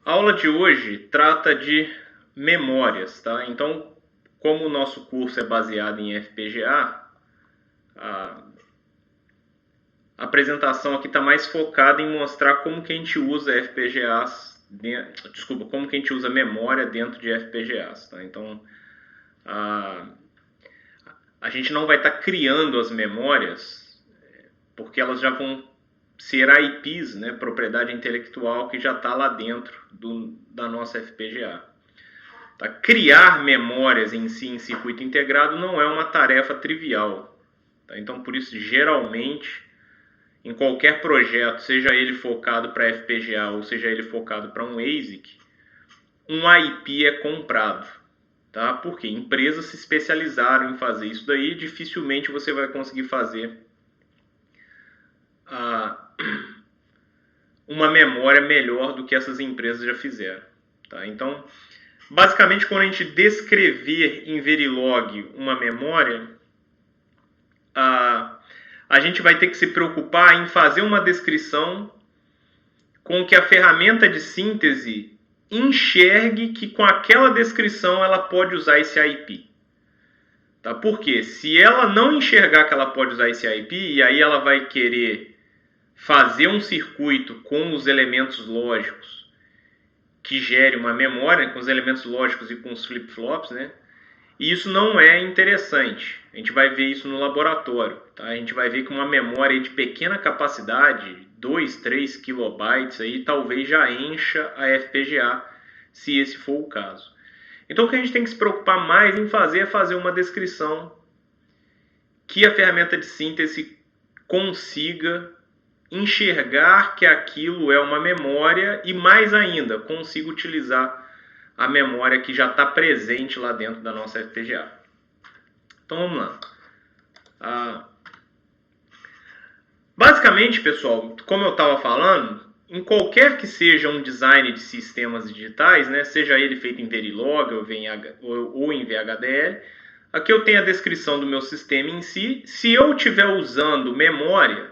A aula de hoje trata de memórias, tá? Então, como o nosso curso é baseado em FPGA, a apresentação aqui está mais focada em mostrar como que a gente usa FPGAs, como que a gente usa memória dentro de FPGAs, tá? Então, a, a gente não vai estar criando as memórias, porque elas já vão ser IPs, né, propriedade intelectual, que já está lá dentro da nossa FPGA. Tá? Criar memórias em si, em circuito integrado, não é uma tarefa trivial. Tá? Então, por isso, geralmente, em qualquer projeto, seja ele focado para FPGA ou seja ele focado para um ASIC, um IP é comprado. Tá? Porque empresas se especializaram em fazer isso daí, dificilmente você vai conseguir fazer uma memória melhor do que essas empresas já fizeram. Tá? Então, basicamente, quando a gente descrever em Verilog uma memória, a gente vai ter que se preocupar em fazer uma descrição com que a ferramenta de síntese enxergue que com aquela descrição ela pode usar esse IP. Tá? Porque se ela não enxergar que ela pode usar esse IP, e aí ela vai querer fazer um circuito com os elementos lógicos que gere uma memória, com os elementos lógicos e com os flip-flops, né? E isso não é interessante. A gente vai ver isso no laboratório. Tá? A gente vai ver que uma memória de pequena capacidade, 2, 3 kilobytes, aí, talvez já encha a FPGA, se esse for o caso. Então o que a gente tem que se preocupar mais em fazer é fazer uma descrição que a ferramenta de síntese consiga enxergar que aquilo é uma memória e, mais ainda, consiga utilizar a memória que já está presente lá dentro da nossa FPGA. Então vamos lá. Basicamente, pessoal, como eu estava falando, em qualquer que seja um design de sistemas digitais, né, seja ele feito em Verilog ou em VHDL, aqui eu tenho a descrição do meu sistema em si. Se eu estiver usando memória,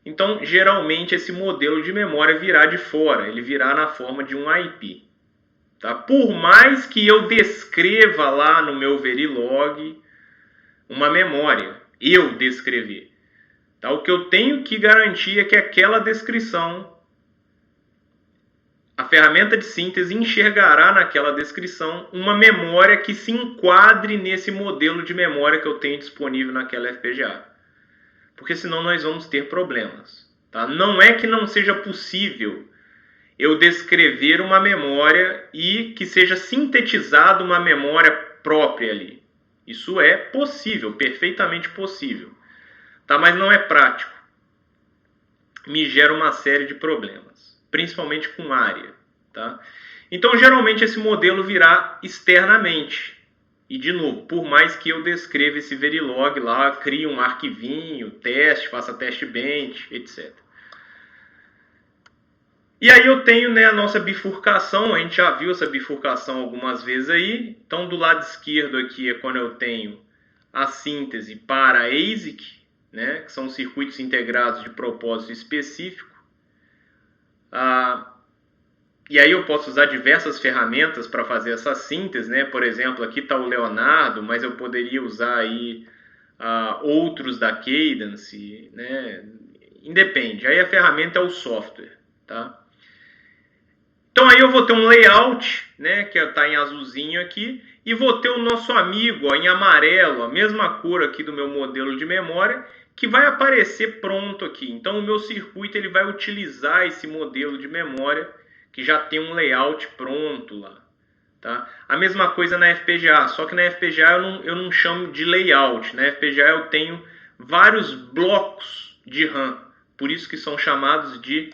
então geralmente esse modelo de memória virá de fora, ele virá na forma de um IP. Tá? Por mais que eu descreva lá no meu Verilog uma memória, eu descrever. Tá? O que eu tenho que garantir é que aquela descrição, a ferramenta de síntese enxergará naquela descrição uma memória que se enquadre nesse modelo de memória que eu tenho disponível naquela FPGA. Porque senão nós vamos ter problemas. Tá? Não é que não seja possível eu descrever uma memória e que seja sintetizada uma memória própria ali. Isso é possível, perfeitamente possível. Tá? Mas não é prático. Me gera uma série de problemas, principalmente com área. Tá? Então, geralmente, esse modelo virá externamente. E, de novo, por mais que eu descreva esse Verilog lá, crie um arquivinho, teste, faça teste bench, etc. E aí eu tenho, né, a nossa bifurcação, a gente já viu essa bifurcação algumas vezes aí. Então, do lado esquerdo aqui é quando eu tenho a síntese para ASIC, né, que são circuitos integrados de propósito específico. E aí eu posso usar diversas ferramentas para fazer essa síntese, né? Por exemplo, aqui está o Leonardo, mas eu poderia usar aí outros da Cadence, né? Independe. Aí a ferramenta é o software, tá? Então aí eu vou ter um layout, né? Que está em azulzinho aqui, e vou ter o nosso amigo ó, em amarelo, a mesma cor aqui do meu modelo de memória, que vai aparecer pronto aqui. Então o meu circuito ele vai utilizar esse modelo de memória que já tem um layout pronto lá. Tá? A mesma coisa na FPGA, só que na FPGA eu não chamo de layout. Na FPGA eu tenho vários blocos de RAM, por isso que são chamados de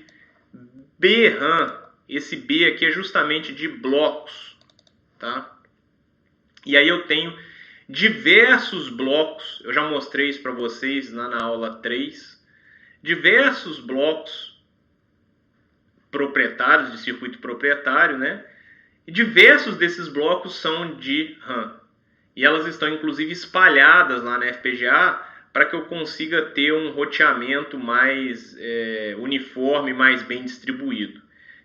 BRAM. Esse B aqui é justamente de blocos. Tá? E aí eu tenho diversos blocos, eu já mostrei isso para vocês lá na aula 3, diversos blocos proprietários, de circuito proprietário, né? E diversos desses blocos são de RAM. E elas estão inclusive espalhadas lá na FPGA para que eu consiga ter um roteamento mais uniforme, mais bem distribuído.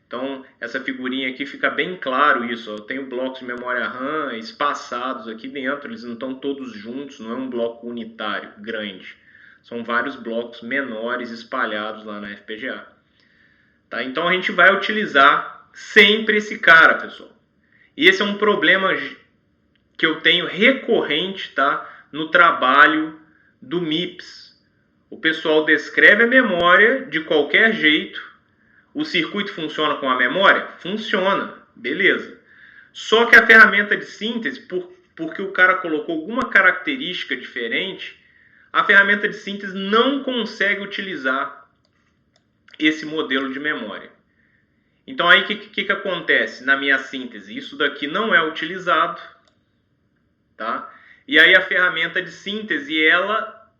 Então, essa figurinha aqui fica bem claro isso. Ó. Eu tenho blocos de memória RAM espaçados aqui dentro, eles não estão todos juntos, não é um bloco unitário, grande. São vários blocos menores espalhados lá na FPGA. Tá? Então, a gente vai utilizar sempre esse cara, pessoal. E esse é um problema que eu tenho recorrente, tá, no trabalho do MIPS. O pessoal descreve a memória de qualquer jeito. O circuito funciona com a memória? Funciona, beleza. Só que a ferramenta de síntese, porque o cara colocou alguma característica diferente, a ferramenta de síntese não consegue utilizar esse modelo de memória. Então aí o que acontece na minha síntese? Isso daqui não é utilizado, tá? E aí a ferramenta de síntese, ela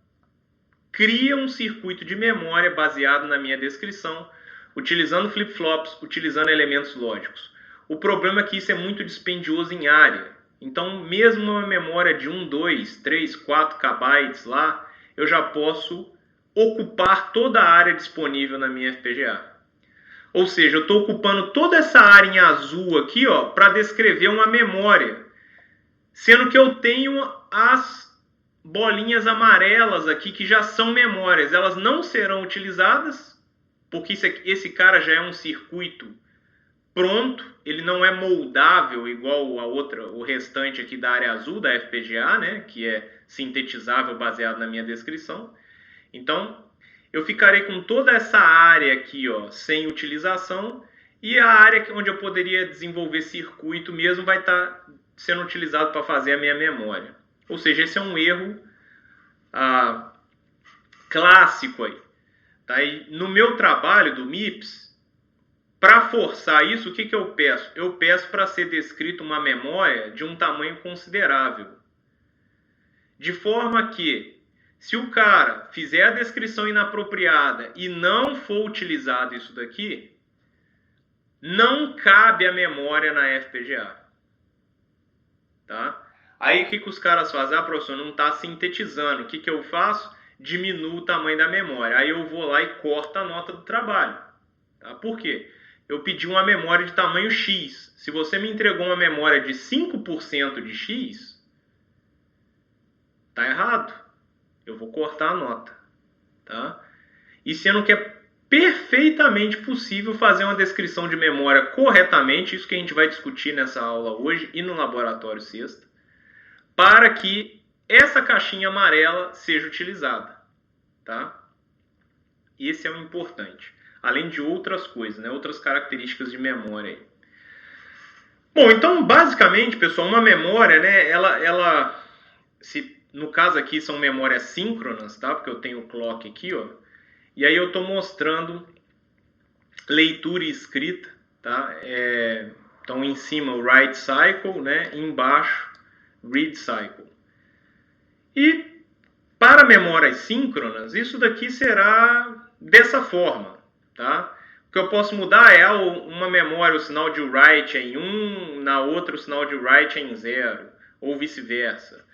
cria um circuito de memória baseado na minha descrição, utilizando flip-flops, utilizando elementos lógicos. O problema é que isso é muito dispendioso em área. Então, mesmo uma memória de 1, 2, 3, 4 KB lá, eu já posso ocupar toda a área disponível na minha FPGA. Ou seja, eu estou ocupando toda essa área em azul aqui, ó, para descrever uma memória. Sendo que eu tenho as bolinhas amarelas aqui que já são memórias. Elas não serão utilizadas, porque esse cara já é um circuito pronto. Ele não é moldável igual o restante aqui da área azul da FPGA, né, que é sintetizável baseado na minha descrição. Então, eu ficarei com toda essa área aqui, ó, sem utilização, e a área onde eu poderia desenvolver circuito mesmo vai estar sendo utilizado para fazer a minha memória. Ou seja, esse é um erro clássico aí. Tá? E no meu trabalho do MIPS, para forçar isso, o que eu peço? Eu peço para ser descrito uma memória de um tamanho considerável. De forma que, se o cara fizer a descrição inapropriada e não for utilizado isso daqui, não cabe a memória na FPGA. Tá? Aí o que os caras fazem? Ah, professor, não está sintetizando. O que eu faço? Diminuo o tamanho da memória. Aí eu vou lá e corto a nota do trabalho. Tá? Por quê? Eu pedi uma memória de tamanho X. Se você me entregou uma memória de 5% de X, tá errado. Eu vou cortar a nota. Tá? E sendo que é perfeitamente possível fazer uma descrição de memória corretamente, isso que a gente vai discutir nessa aula hoje e no laboratório sexta, para que essa caixinha amarela seja utilizada. Tá? Esse é o importante. Além de outras coisas, né? Outras características de memória. Aí. Bom, então, basicamente, pessoal, uma memória, né? No caso aqui são memórias síncronas, tá? Porque eu tenho o clock aqui, ó. E aí eu estou mostrando leitura e escrita, tá? Então, em cima o write cycle, né? Embaixo, read cycle. E para memórias síncronas, isso daqui será dessa forma, tá? O que eu posso mudar é uma memória, o sinal de write é em 1, na outra o sinal de write é em 0, ou vice-versa.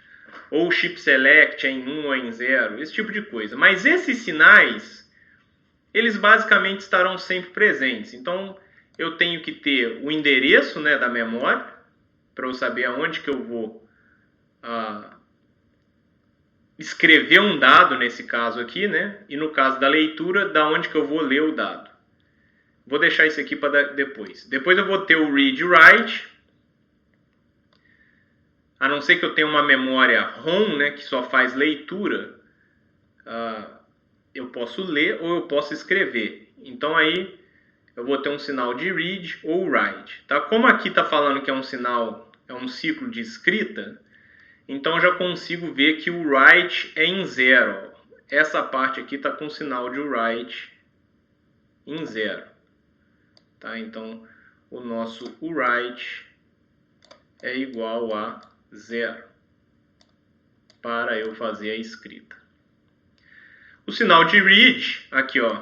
Ou chip select é em 1 ou em 0, esse tipo de coisa. Mas esses sinais, eles basicamente estarão sempre presentes. Então, eu tenho que ter o endereço, né, da memória, para eu saber aonde que eu vou escrever um dado, nesse caso aqui, né? E no caso da leitura, da onde que eu vou ler o dado. Vou deixar isso aqui para depois. Depois eu vou ter o read e write. A não ser que eu tenha uma memória ROM, né, que só faz leitura, eu posso ler ou eu posso escrever. Então aí eu vou ter um sinal de read ou write. Tá? Como aqui está falando que é um sinal, é um ciclo de escrita, então eu já consigo ver que o write é em 0. Essa parte aqui está com o sinal de write em 0. Tá? Então o nosso write é igual a 0 para eu fazer a escrita. O sinal de read, aqui ó,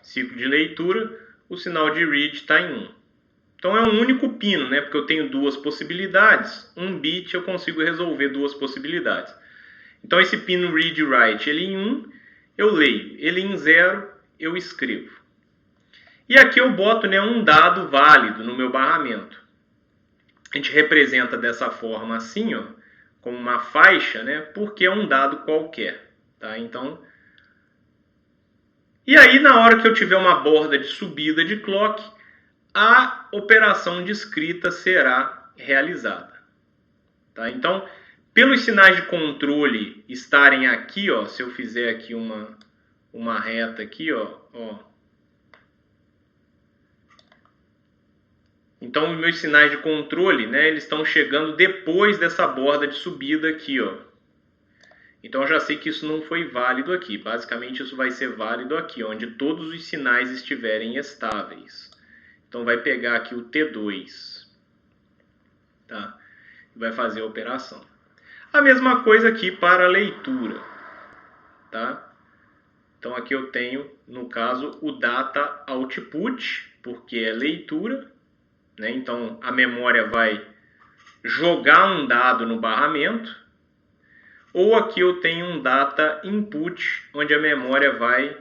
ciclo de leitura, o sinal de read está em 1. Então é um único pino, né? Porque eu tenho duas possibilidades. Um bit eu consigo resolver duas possibilidades. Então esse pino read e write, ele em 1 eu leio, ele em 0 eu escrevo. E aqui eu boto, né, um dado válido no meu barramento. A gente representa dessa forma assim, ó, como uma faixa, né, porque é um dado qualquer. Tá? Então, e aí, na hora que eu tiver uma borda de subida de clock, a operação de escrita será realizada. Tá? Então, pelos sinais de controle estarem aqui, ó, se eu fizer aqui uma reta aqui, ó. Então, os meus sinais de controle, né, eles estão chegando depois dessa borda de subida aqui, ó. Então, eu já sei que isso não foi válido aqui. Basicamente, isso vai ser válido aqui, onde todos os sinais estiverem estáveis. Então, vai pegar aqui o T2. Tá? E vai fazer a operação. A mesma coisa aqui para a leitura. Tá? Então, aqui eu tenho, no caso, o data output, porque é leitura. Né? Então, a memória vai jogar um dado no barramento. Ou aqui eu tenho um data input, onde a memória vai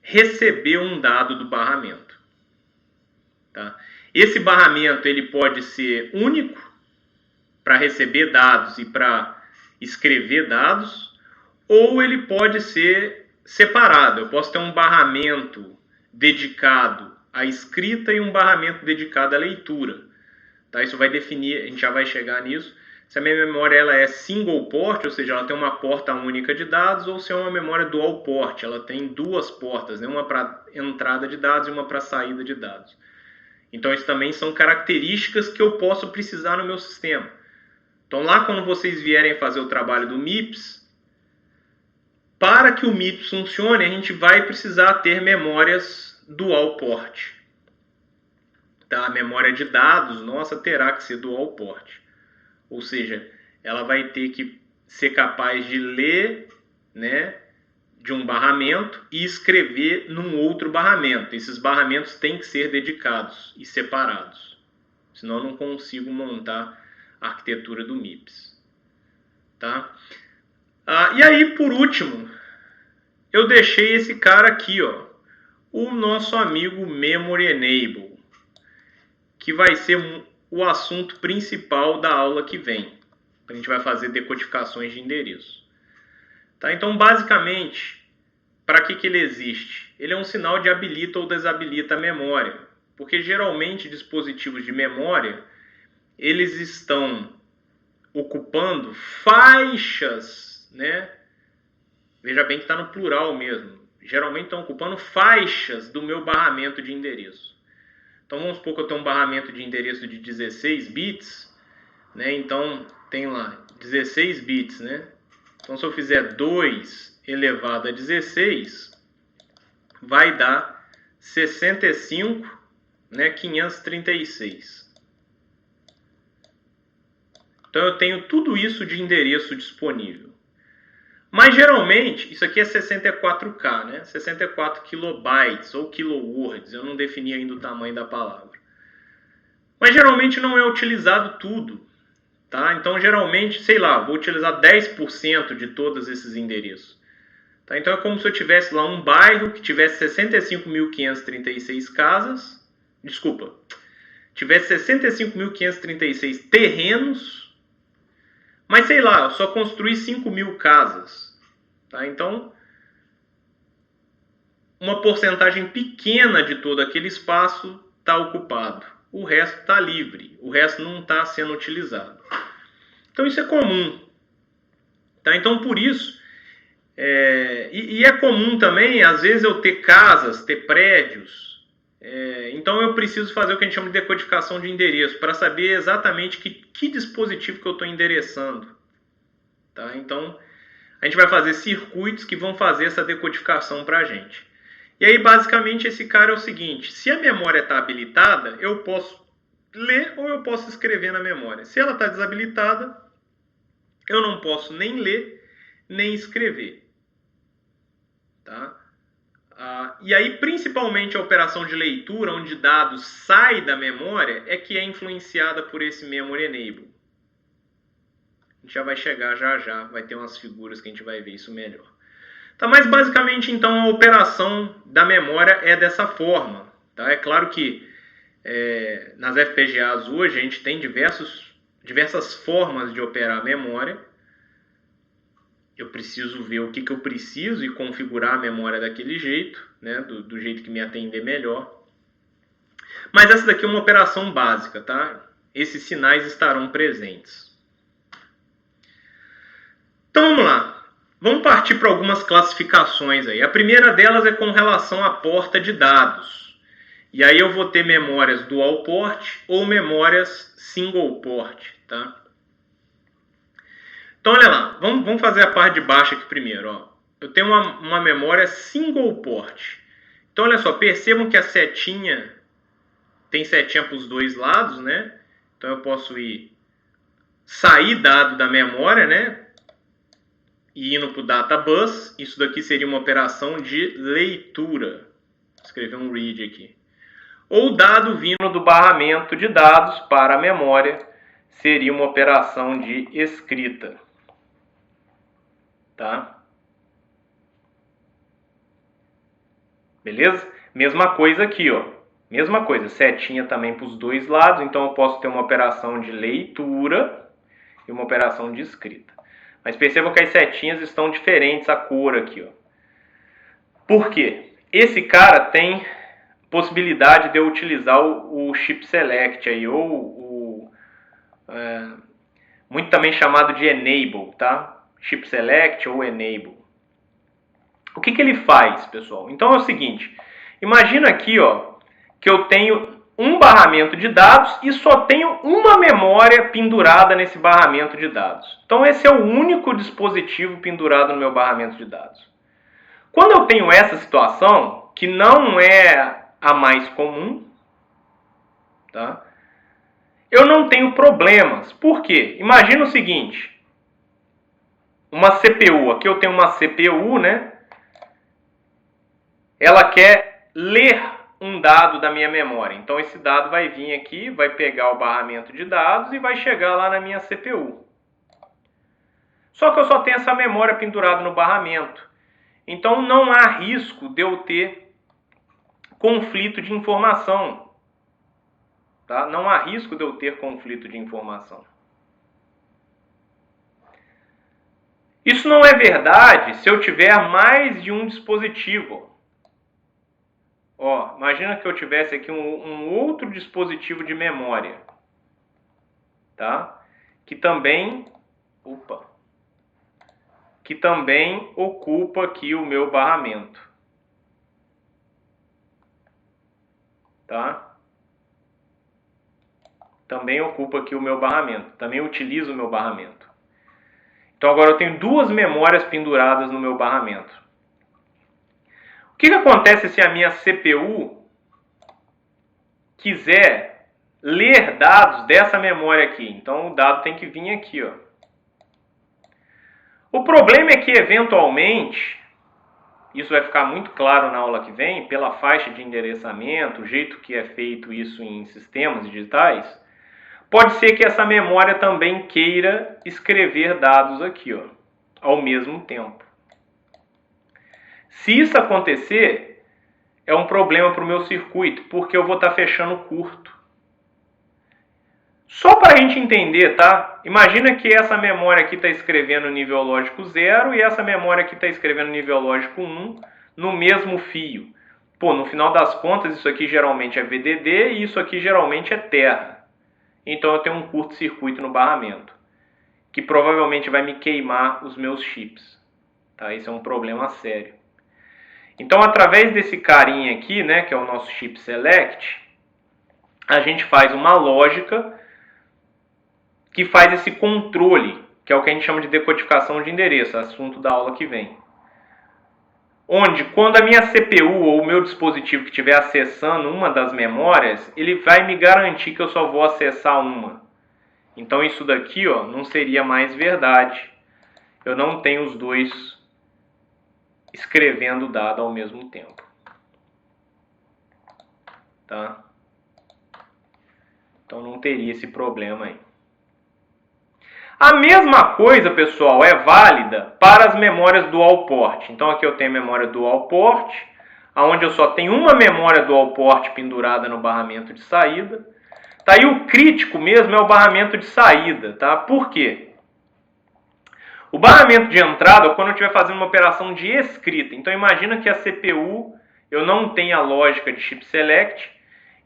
receber um dado do barramento. Tá? Esse barramento ele pode ser único para receber dados e para escrever dados, ou ele pode ser separado. Eu posso ter um barramento dedicado à escrita e um barramento dedicado à leitura. Tá? Isso vai definir, a gente já vai chegar nisso. Se a minha memória ela é single port, ou seja, ela tem uma porta única de dados, ou se é uma memória dual port, ela tem duas portas, né? Uma para entrada de dados e uma para saída de dados. Então, isso também são características que eu posso precisar no meu sistema. Então, lá quando vocês vierem fazer o trabalho do MIPS, para que o MIPS funcione, a gente vai precisar ter memórias dual port. Tá? A memória de dados nossa terá que ser dual port. Ou seja, ela vai ter que ser capaz de ler, né, de um barramento e escrever num outro barramento. Esses barramentos têm que ser dedicados e separados. Senão eu não consigo montar a arquitetura do MIPS. Tá? E aí, por último, eu deixei esse cara aqui, ó, o nosso amigo Memory Enable, que vai ser o assunto principal da aula que vem. A gente vai fazer decodificações de endereço. Tá? Então, basicamente, para que ele existe? Ele é um sinal de habilita ou desabilita a memória. Porque, geralmente, dispositivos de memória, eles estão ocupando faixas, né? Veja bem que está no plural mesmo. Geralmente estão ocupando faixas do meu barramento de endereço. Então, vamos supor que eu tenho um barramento de endereço de 16 bits, né? Então, tem lá 16 bits, né? Então, se eu fizer 2 elevado a 16, vai dar 65, né? 536. Então, eu tenho tudo isso de endereço disponível. Mas, geralmente, isso aqui é 64K, né? 64 kilobytes ou kilowords. Eu não defini ainda o tamanho da palavra. Mas, geralmente, não é utilizado tudo. Tá? Então, geralmente, sei lá, vou utilizar 10% de todos esses endereços. Tá? Então, é como se eu tivesse lá um bairro que tivesse 65.536 casas. Desculpa. Tivesse 65.536 terrenos. Mas, sei lá, eu só construí 5.000 casas. Tá? Então, uma porcentagem pequena de todo aquele espaço está ocupado. O resto está livre. O resto não está sendo utilizado. Então, isso é comum. Tá? Então, por isso, é comum também, às vezes, eu ter casas, ter prédios. Então, eu preciso fazer o que a gente chama de decodificação de endereço, para saber exatamente que dispositivo que eu estou endereçando. Tá? Então, a gente vai fazer circuitos que vão fazer essa decodificação para a gente. E aí, basicamente, esse cara é o seguinte: se a memória está habilitada, eu posso ler ou eu posso escrever na memória. Se ela está desabilitada, eu não posso nem ler, nem escrever. Tá? E aí, principalmente, a operação de leitura, onde dados saem da memória, é que é influenciada por esse Memory Enable. A gente já vai chegar já, vai ter umas figuras que a gente vai ver isso melhor. Tá, mas basicamente, então, a operação da memória é dessa forma. Tá? É claro que nas FPGAs hoje a gente tem diversas formas de operar a memória. Eu preciso ver o que eu preciso e configurar a memória daquele jeito, né? Do jeito que me atender melhor. Mas essa daqui é uma operação básica, tá? Esses sinais estarão presentes. Então vamos lá. Vamos partir para algumas classificações aí. A primeira delas é com relação à porta de dados. E aí eu vou ter memórias dual port ou memórias single port, tá? Então olha lá, vamos fazer a parte de baixo aqui primeiro, ó. Eu tenho uma memória single port. Então olha só, percebam que a setinha tem setinha para os dois lados, né? Então eu posso sair dado da memória, né? E indo para o data bus. Isso daqui seria uma operação de leitura. Vou escrever um read aqui. Ou dado vindo do barramento de dados para a memória seria uma operação de escrita. Tá? Beleza? Mesma coisa aqui, ó. Mesma coisa, setinha também para os dois lados, então eu posso ter uma operação de leitura e uma operação de escrita. Mas percebam que as setinhas estão diferentes a cor aqui, ó. Por quê? Esse cara tem possibilidade de eu utilizar o chip select aí, ou muito também chamado de enable, tá? Chip select ou enable. O que ele faz, pessoal? Então é o seguinte, imagina aqui, ó, que eu tenho um barramento de dados e só tenho uma memória pendurada nesse barramento de dados. Então esse é o único dispositivo pendurado no meu barramento de dados. Quando eu tenho essa situação, que não é a mais comum, tá? Eu não tenho problemas. Por quê? Imagina o seguinte, uma CPU, aqui eu tenho uma CPU, né? Ela quer ler um dado da minha memória. Então esse dado vai vir aqui, vai pegar o barramento de dados e vai chegar lá na minha CPU. Só que eu só tenho essa memória pendurada no barramento. Então não há risco de eu ter conflito de informação. Tá? Não há risco de eu ter conflito de informação. Isso não é verdade se eu tiver mais de um dispositivo. Ó, imagina que eu tivesse aqui um outro dispositivo de memória, tá? Que também ocupa aqui o meu barramento, tá? Também ocupa aqui o meu barramento, também utiliza o meu barramento. Então agora eu tenho duas memórias penduradas no meu barramento. O que acontece se a minha CPU quiser ler dados dessa memória aqui? Então o dado tem que vir aqui, ó. O problema é que eventualmente, isso vai ficar muito claro na aula que vem, pela faixa de endereçamento, o jeito que é feito isso em sistemas digitais, pode ser que essa memória também queira escrever dados aqui, ó, ao mesmo tempo. Se isso acontecer, é um problema para o meu circuito, porque eu vou estar fechando curto. Só para a gente entender, tá? Imagina que essa memória aqui está escrevendo nível lógico 0 e essa memória aqui está escrevendo nível lógico 1 no mesmo fio. Pô, no final das contas, isso aqui geralmente é VDD e isso aqui geralmente é terra. Então eu tenho um curto-circuito no barramento, que provavelmente vai me queimar os meus chips. Tá? Isso é um problema sério. Então, através desse carinha aqui, né, que é o nosso chip select, a gente faz uma lógica que faz esse controle, que é o que a gente chama de decodificação de endereço, assunto da aula que vem. Onde, quando a minha CPU ou o meu dispositivo que estiver acessando uma das memórias, ele vai me garantir que eu só vou acessar uma. Então, isso daqui, ó, não seria mais verdade. Eu não tenho os dois escrevendo o dado ao mesmo tempo. Tá? Então não teria esse problema aí. A mesma coisa, pessoal, é válida para as memórias dual port. Então aqui eu tenho a memória dual port, onde eu só tenho uma memória dual port pendurada no barramento de saída. Tá, e o crítico mesmo é o barramento de saída, tá? Por quê? O barramento de entrada é quando eu estiver fazendo uma operação de escrita. Então imagina que a CPU, eu não tenho a lógica de chip select,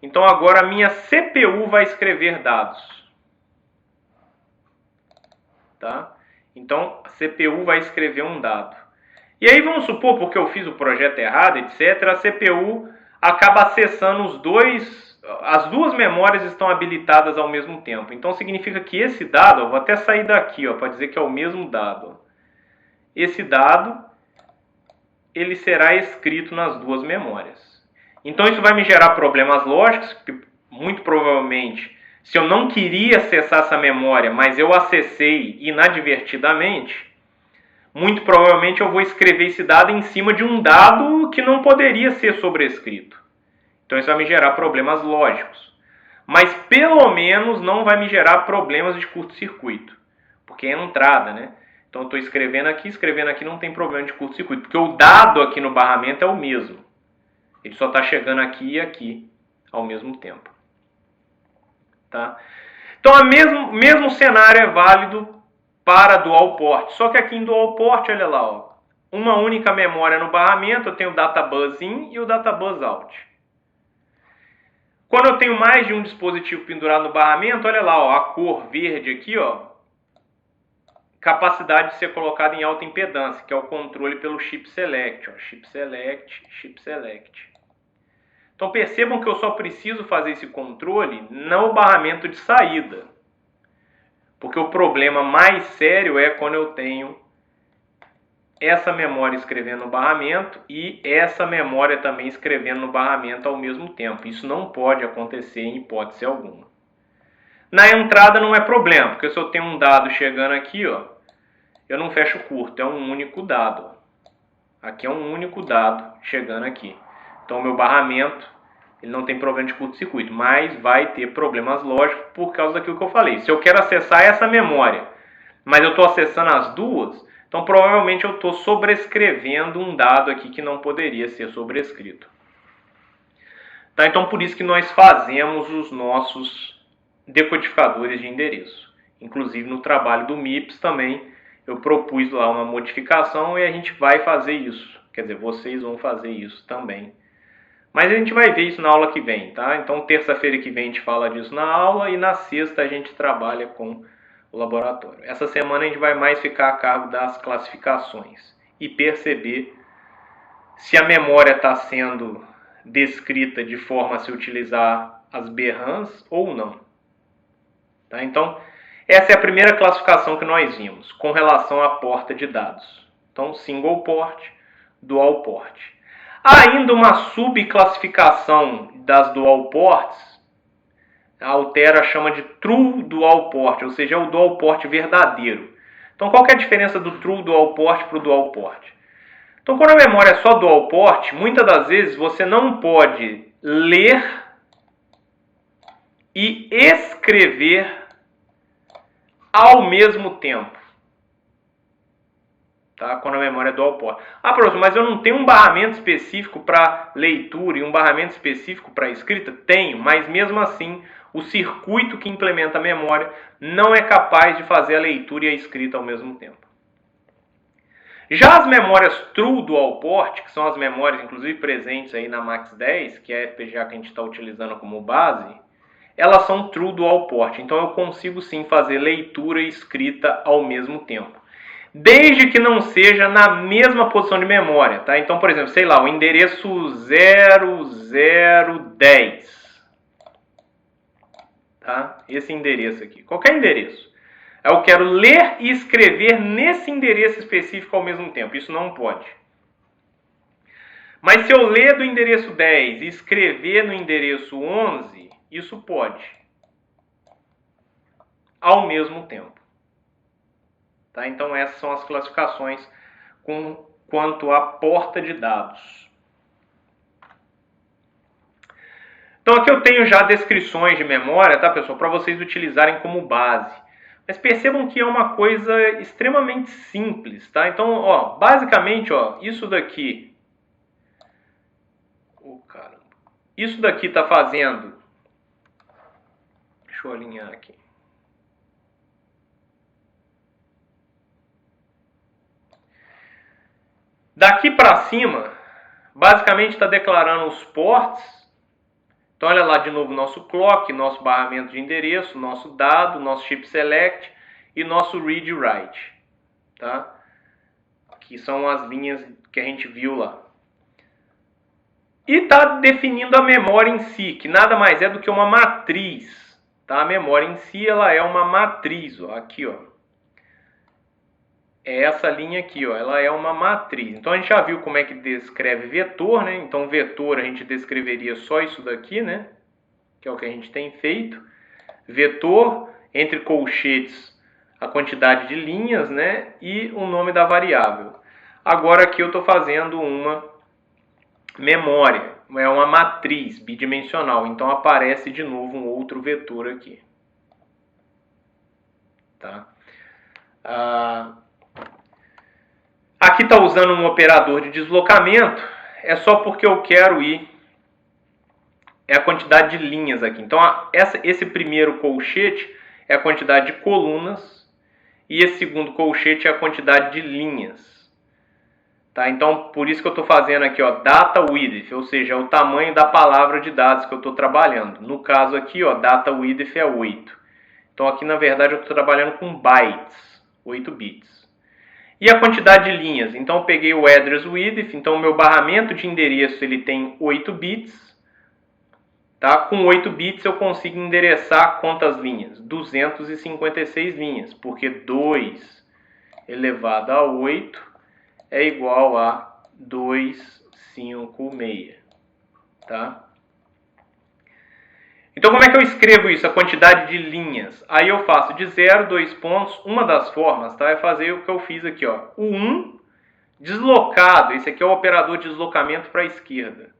então agora a minha CPU vai escrever dados. Tá? Então a CPU vai escrever um dado. E aí vamos supor, porque eu fiz o projeto errado, etc., a CPU acaba acessando as duas memórias estão habilitadas ao mesmo tempo. Então significa que esse dado, vou até sair daqui para dizer que é o mesmo dado. Esse dado, ele será escrito nas duas memórias. Então isso vai me gerar problemas lógicos, porque muito provavelmente, se eu não queria acessar essa memória, mas eu acessei inadvertidamente, muito provavelmente eu vou escrever esse dado em cima de um dado que não poderia ser sobrescrito. Então isso vai me gerar problemas lógicos. Mas pelo menos não vai me gerar problemas de curto-circuito. Porque é entrada, né? Então eu estou escrevendo aqui não tem problema de curto-circuito. Porque o dado aqui no barramento é o mesmo. Ele só está chegando aqui e aqui ao mesmo tempo. Tá? Então o mesmo cenário é válido para dual port. Só que aqui em dual port, olha lá, ó, uma única memória no barramento, eu tenho o data bus in e o data bus out. Quando eu tenho mais de um dispositivo pendurado no barramento, olha lá, ó, a cor verde aqui, ó, capacidade de ser colocada em alta impedância, que é o controle pelo chip select, ó, chip select, chip select. Então percebam que eu só preciso fazer esse controle no barramento de saída. Porque o problema mais sério é quando eu tenho essa memória escrevendo no barramento e essa memória também escrevendo no barramento ao mesmo tempo. Isso não pode acontecer em hipótese alguma. Na entrada não é problema, porque se eu tenho um dado chegando aqui, ó, eu não fecho curto, é um único dado. Aqui é um único dado chegando aqui. Então o meu barramento, ele não tem problema de curto-circuito, mas vai ter problemas lógicos por causa daquilo que eu falei. Se eu quero acessar essa memória, mas eu estou acessando as duas, então provavelmente eu estou sobrescrevendo um dado aqui que não poderia ser sobrescrito. Tá? Então por isso que nós fazemos os nossos decodificadores de endereço. Inclusive no trabalho do MIPS também eu propus lá uma modificação e a gente vai fazer isso. Quer dizer, vocês vão fazer isso também. Mas a gente vai ver isso na aula que vem, tá? Então terça-feira que vem a gente fala disso na aula e na sexta a gente trabalha com o laboratório. Essa semana a gente vai mais ficar a cargo das classificações e perceber se a memória está sendo descrita de forma a se utilizar as BRAMs ou não. Tá? Então, essa é a primeira classificação que nós vimos com relação à porta de dados. Então, single port, dual port. Há ainda uma subclassificação das dual ports, a Altera chama de True Dual Port, ou seja, é o Dual Port verdadeiro. Então qual que é a diferença do True Dual Port para o Dual Port? Então quando a memória é só Dual Port, muitas das vezes você não pode ler e escrever ao mesmo tempo. Tá? Quando a memória é dual port. Ah, professor, mas eu não tenho um barramento específico para leitura e um barramento específico para escrita? Tenho, mas mesmo assim, o circuito que implementa a memória não é capaz de fazer a leitura e a escrita ao mesmo tempo. Já as memórias True Dual Port, que são as memórias inclusive presentes aí na MAX 10, que é a FPGA que a gente está utilizando como base, elas são True Dual Port. Então eu consigo sim fazer leitura e escrita ao mesmo tempo. Desde que não seja na mesma posição de memória, tá? Então, por exemplo, sei lá, o endereço 0010, tá? Esse endereço aqui, qualquer endereço. Eu quero ler e escrever nesse endereço específico ao mesmo tempo, isso não pode. Mas se eu ler do endereço 10 e escrever no endereço 11, isso pode, ao mesmo tempo. Tá? Então essas são as classificações quanto à porta de dados. Então aqui eu tenho já descrições de memória, tá, pessoal, para vocês utilizarem como base. Mas percebam que é uma coisa extremamente simples, tá? Então, ó, basicamente, ó, isso daqui isso daqui está fazendo... Deixa eu alinhar aqui. Daqui para cima, basicamente está declarando os ports. Então olha lá de novo nosso clock, nosso barramento de endereço, nosso dado, nosso chip select e nosso read write, tá? Que são as linhas que a gente viu lá. E está definindo a memória em si, que nada mais é do que uma matriz, tá? A memória em si ela é uma matriz, ó, aqui, ó. É essa linha aqui, ó, ela é uma matriz. Então a gente já viu como é que descreve vetor, né? Então vetor a gente descreveria só isso daqui, né? Que é o que a gente tem feito. Vetor, entre colchetes, a quantidade de linhas, né? E o nome da variável. Agora aqui eu estou fazendo uma memória, é uma matriz bidimensional. Então aparece de novo um outro vetor aqui. Tá? Aqui está usando um operador de deslocamento, é só porque eu quero ir, é a quantidade de linhas aqui. Então esse primeiro colchete é a quantidade de colunas e esse segundo colchete é a quantidade de linhas. Tá? Então por isso que eu estou fazendo aqui, ó, data width, ou seja, é o tamanho da palavra de dados que eu estou trabalhando. No caso aqui, ó, data width é 8. Então aqui na verdade eu estou trabalhando com bytes, 8 bits. E a quantidade de linhas, então eu peguei o address width, então o meu barramento de endereço ele tem 8 bits. Tá? Com 8 bits eu consigo endereçar quantas linhas? 256 linhas, porque 2 elevado a 8 é igual a 256. Tá? Então como é que eu escrevo isso, a quantidade de linhas? Aí eu faço de 0, 2 pontos, uma das formas, tá? É fazer o que eu fiz aqui, ó. O 1 deslocado, esse aqui é o operador de deslocamento para a esquerda.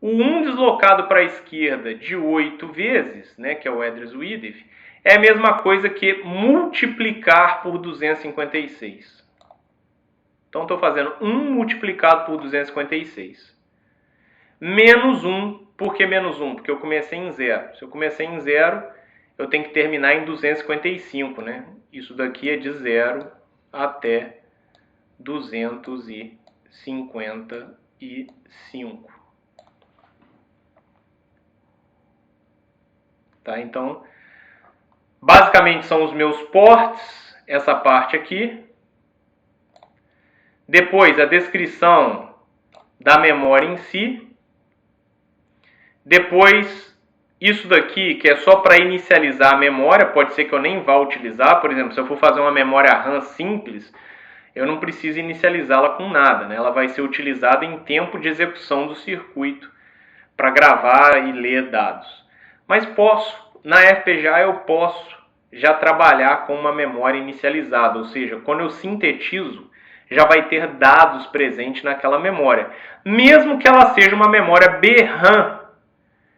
O 1 deslocado para a esquerda de 8 vezes, né, que é o address width, é a mesma coisa que multiplicar por 256. Então estou fazendo 1 multiplicado por 256. Menos 1. Por que menos 1? Porque eu comecei em 0. Se eu comecei em 0, eu tenho que terminar em 255, né? Isso daqui é de 0 até 255. Tá? Então, basicamente são os meus ports, essa parte aqui. Depois, a descrição da memória em si. Depois, isso daqui, que é só para inicializar a memória, pode ser que eu nem vá utilizar. Por exemplo, se eu for fazer uma memória RAM simples, eu não preciso inicializá-la com nada, né? Ela vai ser utilizada em tempo de execução do circuito para gravar e ler dados. Mas na FPGA eu posso já trabalhar com uma memória inicializada, ou seja, quando eu sintetizo, já vai ter dados presentes naquela memória, mesmo que ela seja uma memória BRAM.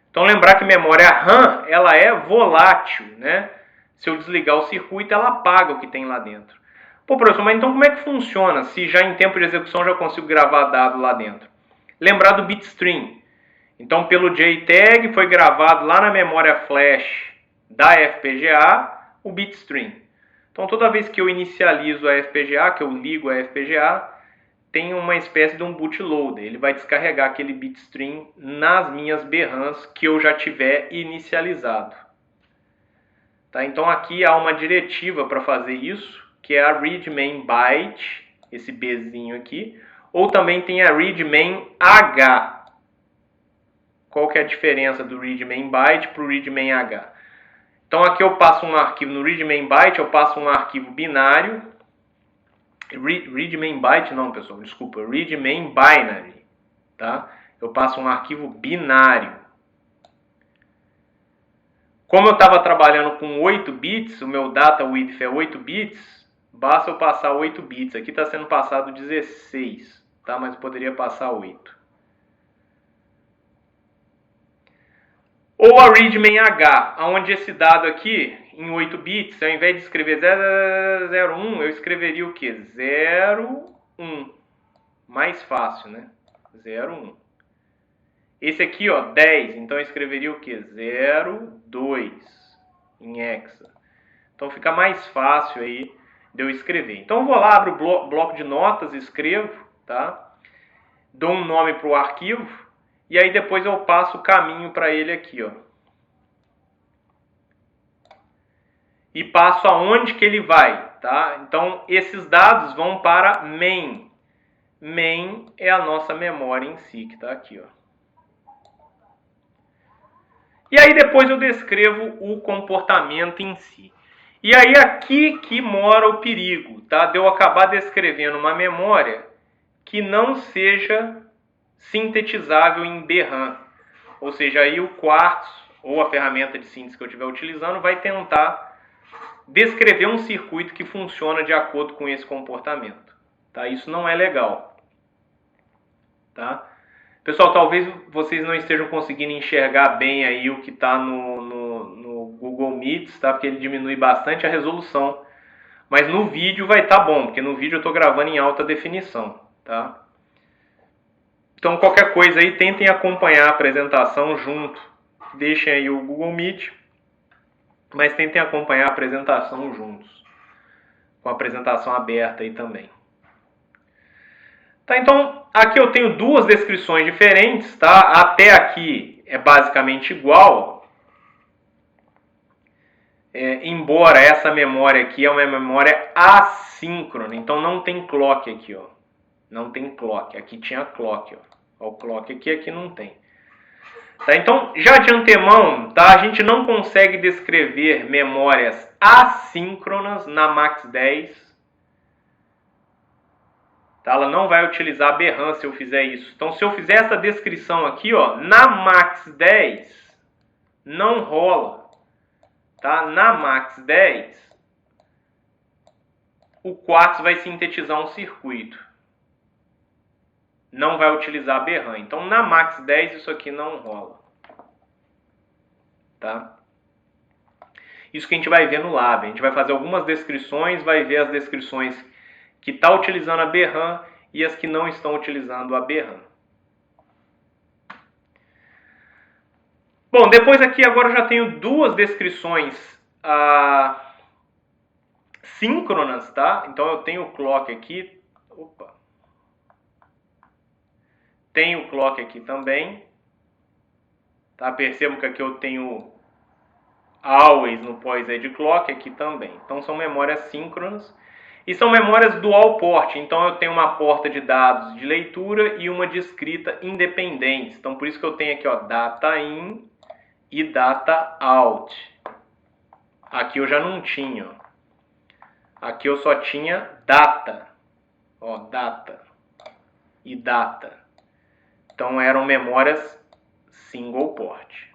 Então lembrar que memória RAM, ela é volátil, né? Se eu desligar o circuito, ela apaga o que tem lá dentro. Pô, professor, mas então como é que funciona se já em tempo de execução já consigo gravar dado lá dentro? Lembrar do bitstream. Então pelo JTAG foi gravado lá na memória flash da FPGA o bitstream. Então toda vez que eu inicializo a FPGA, que eu ligo a FPGA, tem uma espécie de um bootloader. Ele vai descarregar aquele bitstream nas minhas BRAMs que eu já tiver inicializado. Tá? Então aqui há uma diretiva para fazer isso, que é a read main byte, esse Bzinho aqui, ou também tem a read main H. Qual que é a diferença do read main byte para o read main H? Então aqui eu passo um arquivo, no read main byte eu passo um arquivo binário. Read main byte não, pessoal, desculpa, read main binary, tá? Eu passo um arquivo binário. Como eu estava trabalhando com 8 bits, o meu data width é 8 bits, basta eu passar 8 bits. Aqui está sendo passado 16, tá? Mas eu poderia passar 8. Ou a readmain H, onde esse dado aqui, em 8 bits, ao invés de escrever 0001, eu escreveria o quê? 01. Mais fácil, né? 01. Esse aqui, ó, 10, então eu escreveria o quê? 0, 2 em hexa. Então fica mais fácil aí de eu escrever. Então eu vou lá, abro o bloco de notas, escrevo, tá? Dou um nome para o arquivo e aí depois eu passo o caminho para ele aqui, ó. E passo aonde que ele vai, tá? Então esses dados vão para main. Main é a nossa memória em si, que está aqui, ó. E aí depois eu descrevo o comportamento em si. E aí aqui que mora o perigo, tá? De eu acabar descrevendo uma memória que não seja sintetizável em BRAM. Ou seja, aí o Quartz, ou a ferramenta de síntese que eu estiver utilizando, vai tentar descrever um circuito que funciona de acordo com esse comportamento. Tá? Isso não é legal. Tá? Pessoal, talvez vocês não estejam conseguindo enxergar bem aí o que está no Google Meets, tá? Porque ele diminui bastante a resolução. Mas no vídeo vai estar bom, porque no vídeo eu estou gravando em alta definição. Tá? Então qualquer coisa aí, tentem acompanhar a apresentação junto. Deixem aí o Google Meet, mas tentem acompanhar a apresentação juntos. Com a apresentação aberta aí também. Tá, então aqui eu tenho duas descrições diferentes, tá? Até aqui é basicamente igual, embora essa memória aqui é uma memória assíncrona, então não tem clock aqui, ó. Não tem clock, aqui tinha clock, ó. O clock aqui não tem. Tá, então já de antemão, tá? A gente não consegue descrever memórias assíncronas na Max10. Tá? Ela não vai utilizar BRAM se eu fizer isso. Então, se eu fizer essa descrição aqui, ó, na Max10, não rola. Tá? Na Max10, o Quartz vai sintetizar um circuito. Não vai utilizar BRAM. Então, na Max10, isso aqui não rola. Tá? Isso que a gente vai ver no Lab. A gente vai fazer algumas descrições, vai ver as descrições que está utilizando a BRAM e as que não estão utilizando a BRAM. Bom, depois aqui agora eu já tenho duas descrições síncronas, tá? Então eu tenho o clock aqui. Opa. Tenho o clock aqui também. Tá? Percebam que aqui eu tenho always no pós-edge clock aqui também. Então são memórias síncronas. E são memórias dual port, então eu tenho uma porta de dados de leitura e uma de escrita independentes. Então por isso que eu tenho aqui, ó, data in e data out. Aqui eu já não tinha, ó. Aqui eu só tinha data, ó, data e data. Então eram memórias single port.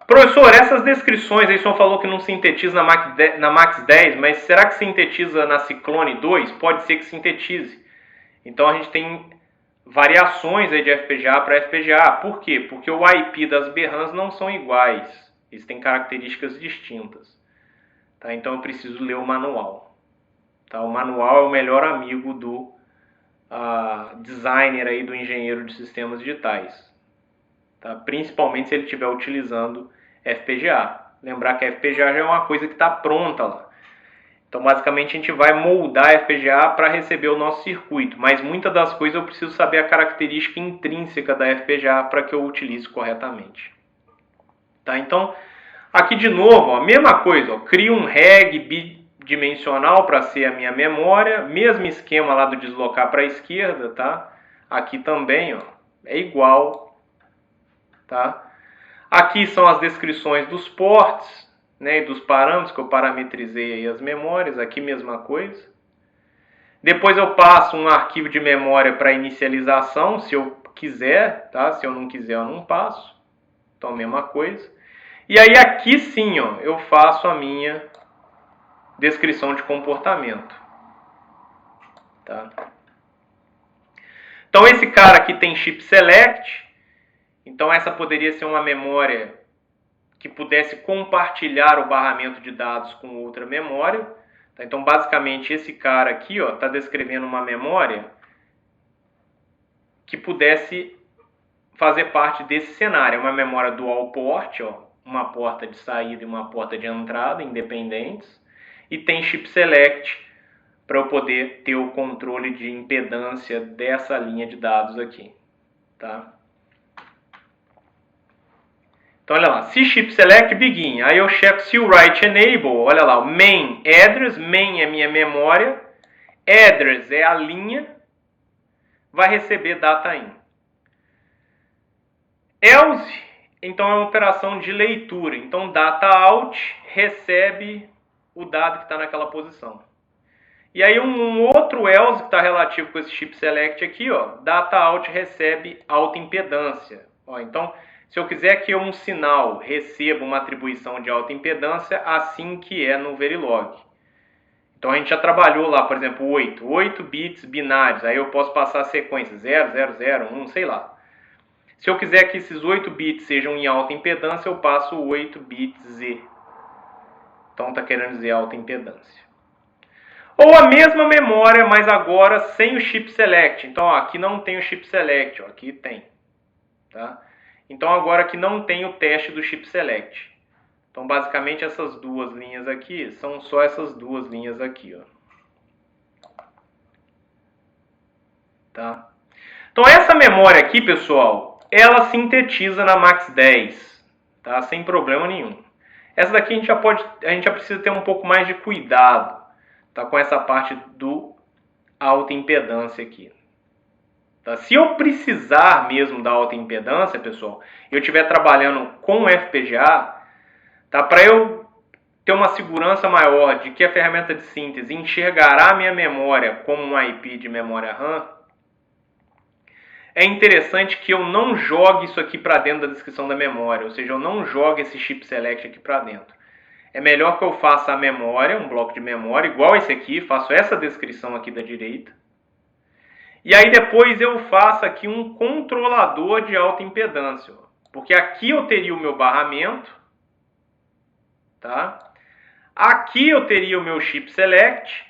Professor, essas descrições aí o senhor falou que não sintetiza na Max10, mas será que sintetiza na Ciclone 2? Pode ser que sintetize. Então a gente tem variações aí de FPGA para FPGA. Por quê? Porque o IP das BRAMs não são iguais. Eles têm características distintas. Tá? Então eu preciso ler o manual. Tá? O manual é o melhor amigo do designer aí, do engenheiro de sistemas digitais. Tá? Principalmente se ele estiver utilizando FPGA. Lembrar que a FPGA já é uma coisa que está pronta lá. Então, basicamente, a gente vai moldar a FPGA para receber o nosso circuito. Mas muitas das coisas eu preciso saber a característica intrínseca da FPGA para que eu utilize corretamente. Tá? Então, aqui de novo, ó, mesma coisa. Ó, crio um reg bidimensional para ser a minha memória. Mesmo esquema lá do deslocar para a esquerda. Tá? Aqui também, ó, é igual. Tá? Aqui são as descrições dos ports, né, e dos parâmetros que eu parametrizei aí as memórias. Aqui mesma coisa. Depois eu passo um arquivo de memória para inicialização, se eu quiser, tá? Se eu não quiser eu não passo. Então mesma coisa. E aí aqui sim, ó, eu faço a minha descrição de comportamento. Tá? Então esse cara aqui tem chip select. Então essa poderia ser uma memória que pudesse compartilhar o barramento de dados com outra memória. Tá? Então, basicamente, esse cara aqui está descrevendo uma memória que pudesse fazer parte desse cenário. É uma memória dual port, uma porta de saída e uma porta de entrada, independentes. E tem chip select para eu poder ter o controle de impedância dessa linha de dados aqui. Tá? Então, olha lá, se chip select begin, aí eu checo se o write enable, olha lá, o main address, main é minha memória, address é a linha, vai receber data in. Else, então é uma operação de leitura, então data out recebe o dado que está naquela posição. E aí um outro else que está relativo com esse chip select aqui, data out recebe alta impedância. Então, se eu quiser que um sinal receba uma atribuição de alta impedância, assim que é no Verilog. Então a gente já trabalhou lá, por exemplo, 8 bits binários, aí eu posso passar a sequência 0, 0, 0, 1, sei lá. Se eu quiser que esses 8 bits sejam em alta impedância, eu passo 8 bits Z. Então está querendo dizer alta impedância. Ou a mesma memória, mas agora sem o chip select. Então aqui não tem o chip select, aqui tem. Tá? Então agora aqui não tem o teste do chip select. Então basicamente essas duas linhas aqui são só essas duas linhas aqui. Tá? Então essa memória aqui, pessoal, ela sintetiza na Max10, tá? Sem problema nenhum. Essa daqui a gente já precisa ter um pouco mais de cuidado, tá? Com essa parte do alta impedância aqui. Tá? Se eu precisar mesmo da alta impedância, pessoal, eu estiver trabalhando com FPGA, tá? Para eu ter uma segurança maior de que a ferramenta de síntese enxergará a minha memória como um IP de memória RAM, é interessante que eu não jogue isso aqui para dentro da descrição da memória, ou seja, eu não jogue esse chip select aqui para dentro. É melhor que eu faça a memória, um bloco de memória, igual esse aqui, faço essa descrição aqui da direita. E aí depois eu faço aqui um controlador de alta impedância, porque aqui eu teria o meu barramento, tá? Aqui eu teria o meu chip select.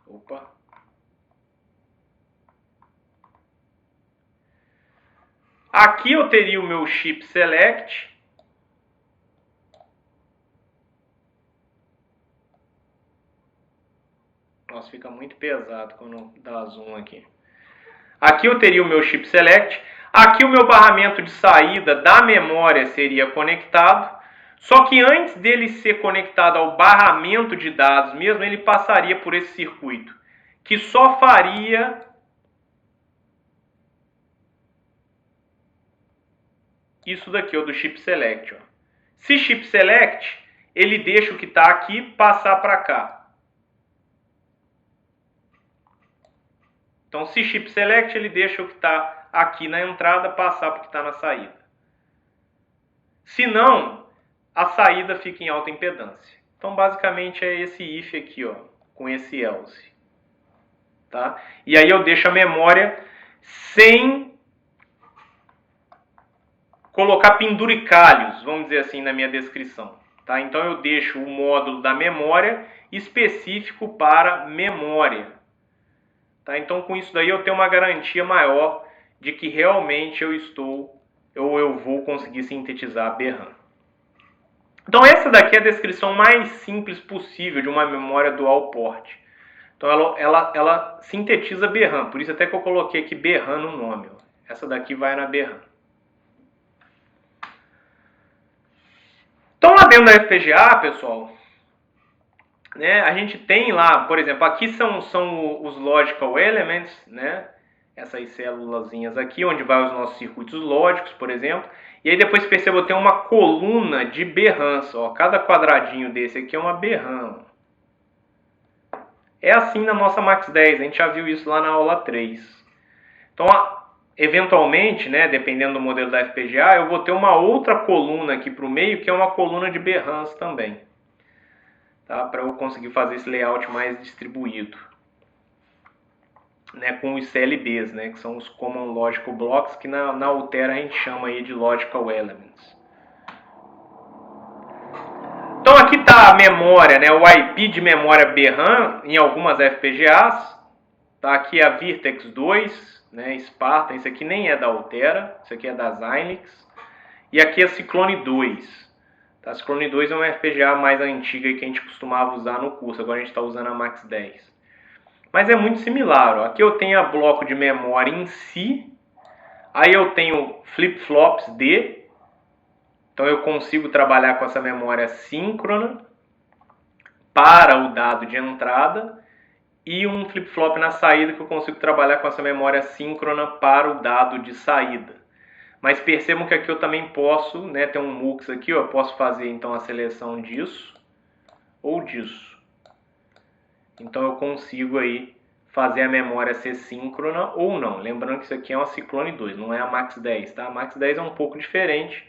Opa. Aqui eu teria o meu chip select. Nossa, fica muito pesado quando dá zoom aqui. Aqui eu teria o meu chip select. Aqui o meu barramento de saída da memória seria conectado. Só que antes dele ser conectado ao barramento de dados mesmo, ele passaria por esse circuito, que só faria isso daqui, do chip select. Se chip select, ele deixa o que está aqui passar para cá. Então, se chip select, ele deixa o que está aqui na entrada passar para o que está na saída. Se não, a saída fica em alta impedância. Então, basicamente, é esse if aqui, com esse else. Tá? E aí eu deixo a memória sem colocar penduricalhos, vamos dizer assim, na minha descrição. Tá? Então eu deixo o módulo da memória específico para memória. Tá? Então com isso daí eu tenho uma garantia maior de que realmente eu vou conseguir sintetizar BRAM. Então essa daqui é a descrição mais simples possível de uma memória dual port. Então ela sintetiza BRAM, por isso até que eu coloquei aqui BRAM no nome. Essa daqui vai na BRAM. Então lá dentro da FPGA, pessoal, né, a gente tem lá, por exemplo, aqui são os Logical Elements, né, essas célulazinhas aqui, onde vai os nossos circuitos lógicos, por exemplo. E aí depois perceba, tem uma coluna de BRAMs, cada quadradinho desse aqui é uma BRAM. É assim na nossa Max10, a gente já viu isso lá na aula 3. Então, eventualmente, né, dependendo do modelo da FPGA, eu vou ter uma outra coluna aqui para o meio, que é uma coluna de BRAMs também. Tá? Para eu conseguir fazer esse layout mais distribuído. Né, com os CLBs, né, que são os Common Logical Blocks, que na Altera a gente chama aí de Logical Elements. Então aqui está da memória, né, o IP de memória BRAM em algumas FPGAs, tá aqui a Virtex 2, né, Spartan, isso aqui nem é da Altera, isso aqui é da Xilinx, e aqui a Cyclone 2. Tá? A Cyclone 2 é uma FPGA mais antiga que a gente costumava usar no curso, agora a gente está usando a Max 10. Mas é muito similar, ó. Aqui eu tenho a bloco de memória em si, aí eu tenho flip-flops D, então eu consigo trabalhar com essa memória síncrona para o dado de entrada, e um flip-flop na saída que eu consigo trabalhar com essa memória síncrona para o dado de saída. Mas percebam que aqui eu também posso, né, tem um MUX aqui, ó, eu posso fazer então a seleção disso ou disso. Então eu consigo aí fazer a memória ser síncrona ou não. Lembrando que isso aqui é uma Cyclone 2, não é a Max 10, tá? A Max 10 é um pouco diferente,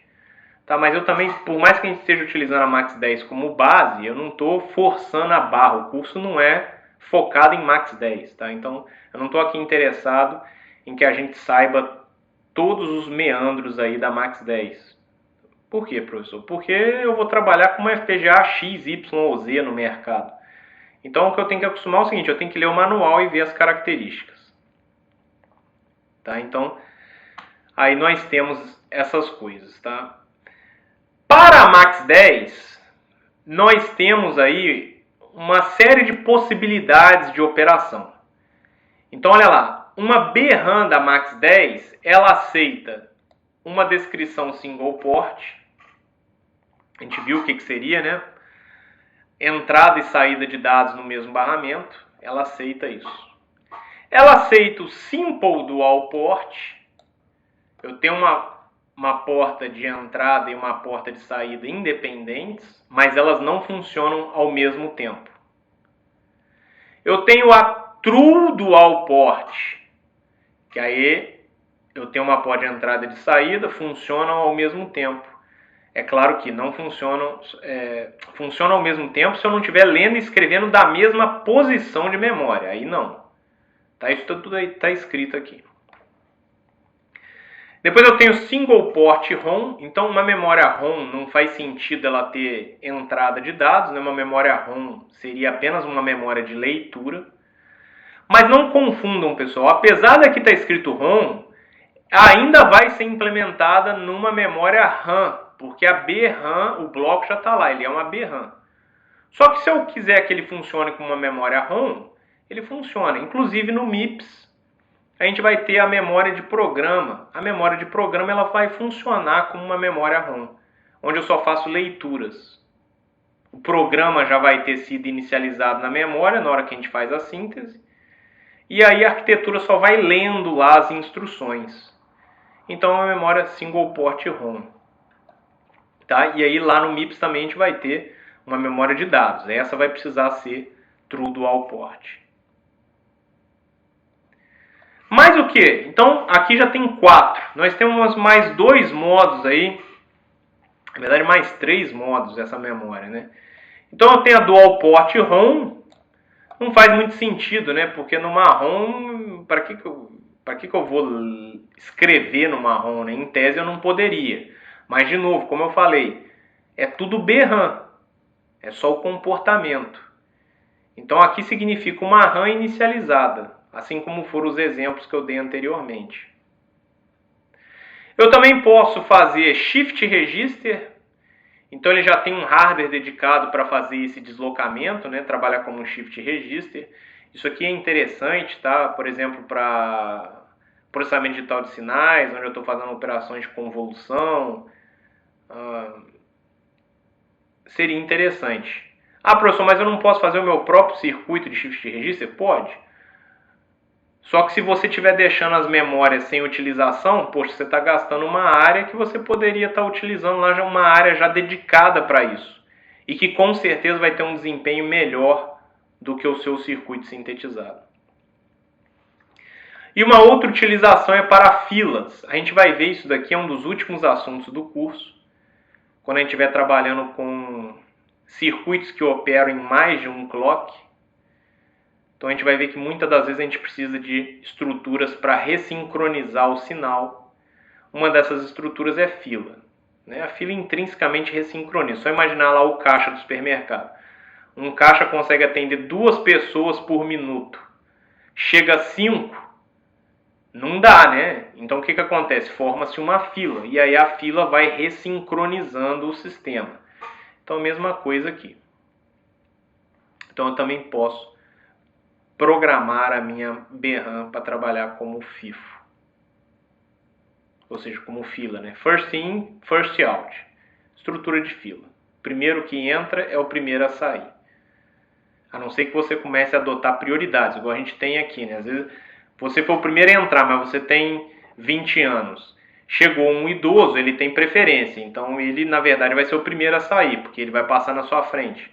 tá? Mas eu também, por mais que a gente esteja utilizando a Max 10 como base, eu não estou forçando a barra. O curso não é focado em Max 10, tá? Então eu não estou aqui interessado em que a gente saiba todos os meandros aí da Max 10. Por quê, professor? Porque eu vou trabalhar com uma FPGA X, Y ou Z no mercado. Então o que eu tenho que acostumar é o seguinte, eu tenho que ler o manual e ver as características. Tá? Então, aí nós temos essas coisas, tá? Para a Max 10, nós temos aí uma série de possibilidades de operação. Então, olha lá, uma BRAM da Max 10, ela aceita uma descrição single port. A gente viu o que seria, né? Entrada e saída de dados no mesmo barramento, ela aceita isso. Ela aceita o simple dual port. Eu tenho uma porta de entrada e uma porta de saída independentes, mas elas não funcionam ao mesmo tempo. Eu tenho a true dual port, que aí eu tenho uma porta de entrada e de saída, funcionam ao mesmo tempo. É claro que não funcionam, funcionam ao mesmo tempo se eu não estiver lendo e escrevendo da mesma posição de memória. Aí não. Tá? Isso tudo está escrito aqui. Depois eu tenho single port ROM. Então uma memória ROM não faz sentido ela ter entrada de dados, né? Uma memória ROM seria apenas uma memória de leitura. Mas não confundam, pessoal. Apesar daqui estar escrito ROM, ainda vai ser implementada numa memória RAM, porque a BRAM, o bloco já está lá, ele é uma BRAM. Só que se eu quiser que ele funcione como uma memória ROM, ele funciona. Inclusive no MIPS, a gente vai ter a memória de programa. A memória de programa ela vai funcionar como uma memória ROM, onde eu só faço leituras. O programa já vai ter sido inicializado na memória na hora que a gente faz a síntese, e aí a arquitetura só vai lendo lá as instruções. Então é uma memória single port ROM. Tá? E aí lá no MIPS também a gente vai ter uma memória de dados. Essa vai precisar ser true dual port. Mais o que? Então aqui já tem 4. Nós temos mais 2 modos aí. Na verdade mais 3 modos dessa memória, né? Então eu tenho a dual port ROM. Não faz muito sentido, né? Porque numa ROM, para que eu vou escrever numa ROM, né? Em tese eu não poderia. Mas, de novo, como eu falei, é tudo BRAM. É só o comportamento. Então, aqui significa uma RAM inicializada, assim como foram os exemplos que eu dei anteriormente. Eu também posso fazer Shift Register. Então, ele já tem um hardware dedicado para fazer esse deslocamento, né? Trabalhar como um Shift Register. Isso aqui é interessante, tá? Por exemplo, para processamento digital de sinais, onde eu estou fazendo operações de convolução. Seria interessante. Ah, professor, mas eu não posso fazer o meu próprio circuito de Shift Register? Pode. Só que se você estiver deixando as memórias sem utilização, poxa, você está gastando uma área que você poderia estar utilizando lá, já uma área já dedicada para isso. E que com certeza vai ter um desempenho melhor do que o seu circuito sintetizado. E uma outra utilização é para filas. A gente vai ver isso daqui, é um dos últimos assuntos do curso. Quando a gente estiver trabalhando com circuitos que operam em mais de um clock. Então a gente vai ver que muitas das vezes a gente precisa de estruturas para ressincronizar o sinal. Uma dessas estruturas é fila. né? A fila intrinsecamente ressincroniza. Só imaginar lá o caixa do supermercado. Um caixa consegue atender 2 pessoas por minuto. Chega a 5, não dá, né? Então o que acontece? Forma-se uma fila. E aí a fila vai ressincronizando o sistema. Então a mesma coisa aqui. Então eu também posso programar a minha BRAM para trabalhar como FIFO. Ou seja, como fila, né? First in, first out. Estrutura de fila. Primeiro que entra é o primeiro a sair. A não ser que você comece a adotar prioridades, igual a gente tem aqui, né? Às vezes você foi o primeiro a entrar, mas você tem 20 anos. Chegou um idoso, ele tem preferência. Então ele, na verdade, vai ser o primeiro a sair, porque ele vai passar na sua frente.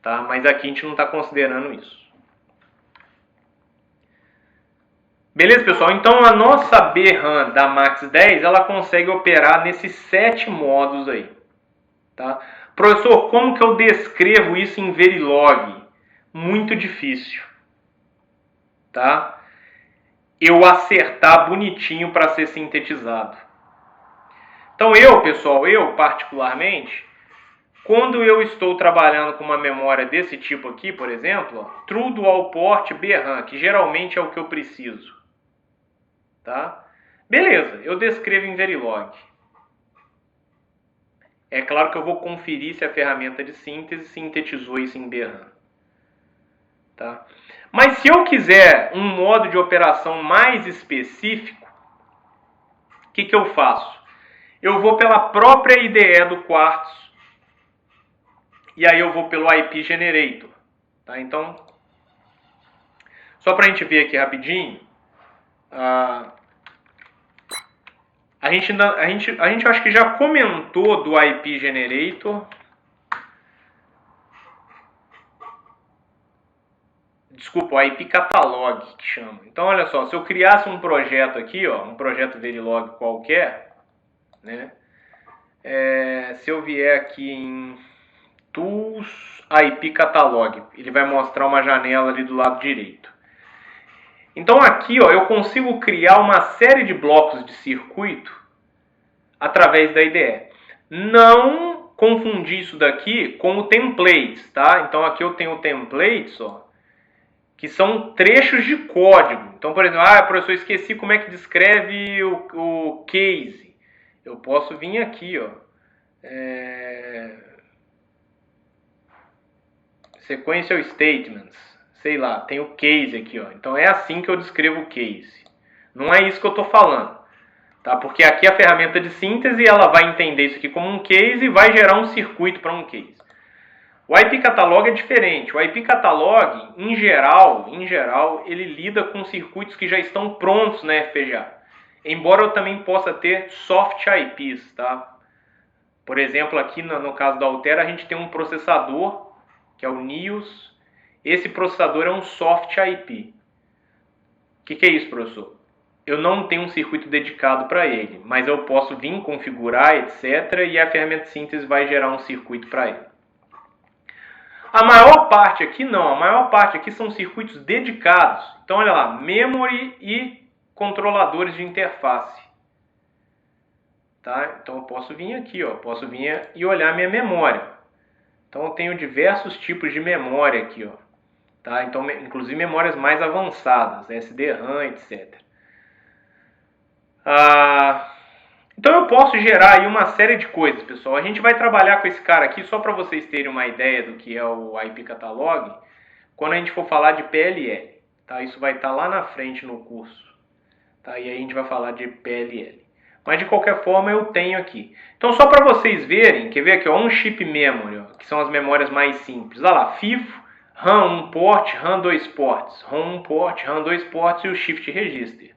Tá? Mas aqui a gente não está considerando isso. Beleza, pessoal? Então a nossa BRAM da Max 10, ela consegue operar nesses 7 modos aí. Tá? Professor, como que eu descrevo isso em Verilog? Muito difícil. Tá? Eu acertar bonitinho para ser sintetizado. Então pessoal, eu particularmente, quando eu estou trabalhando com uma memória desse tipo aqui, por exemplo, ó, True Dual Port BRAM, que geralmente é o que eu preciso. Tá? Beleza, eu descrevo em Verilog. É claro que eu vou conferir se a ferramenta de síntese sintetizou isso em BRAM. Tá? Mas se eu quiser um modo de operação mais específico, o que eu faço? Eu vou pela própria IDE do Quartz e aí eu vou pelo IP Generator. Tá? Então, só para a gente ver aqui rapidinho, a gente acho que já comentou do IP Generator. Desculpa, o IP Catalog que chama. Então, olha só, se eu criasse um projeto aqui, ó, um projeto Verilog qualquer, né? Se eu vier aqui em Tools IP Catalog, ele vai mostrar uma janela ali do lado direito. Então aqui, ó, eu consigo criar uma série de blocos de circuito através da IDE. Não confundir isso daqui com o templates, tá? Então aqui eu tenho templates, ó, que são trechos de código. Então, por exemplo, professor, esqueci como é que descreve o case. Eu posso vir aqui, ó, sequential statements, sei lá, tem o case aqui, ó. Então é assim que eu descrevo o case. Não é isso que eu estou falando, tá? Porque aqui a ferramenta de síntese, ela vai entender isso aqui como um case e vai gerar um circuito para um case. O IP Catalog é diferente. O IP Catalog, em geral, ele lida com circuitos que já estão prontos na FPGA. Embora eu também possa ter soft IPs, tá? Por exemplo, aqui no caso da Altera, a gente tem um processador, que é o NIOS. Esse processador é um soft IP. O que é isso, professor? Eu não tenho um circuito dedicado para ele, mas eu posso vir configurar, etc. E a ferramenta de síntese vai gerar um circuito para ele. A maior parte aqui não, a maior parte aqui são circuitos dedicados. Então, olha lá, memory e controladores de interface. Tá? Então, eu posso vir aqui, ó, posso vir e olhar minha memória. Então, eu tenho diversos tipos de memória aqui, ó. Tá? Então, inclusive memórias mais avançadas, SDRAM, etc. Então eu posso gerar aí uma série de coisas, pessoal. A gente vai trabalhar com esse cara aqui só para vocês terem uma ideia do que é o IP Catalog quando a gente for falar de PLL. Tá? Isso vai estar lá na frente no curso. Tá? E aí a gente vai falar de PLL. Mas de qualquer forma eu tenho aqui. Então só para vocês verem, quer ver aqui, ó, um chip memory, ó, que são as memórias mais simples. Olha lá, FIFO, RAM 1 port, RAM 2 ports, ROM 1 port, RAM 2 ports e o Shift Register.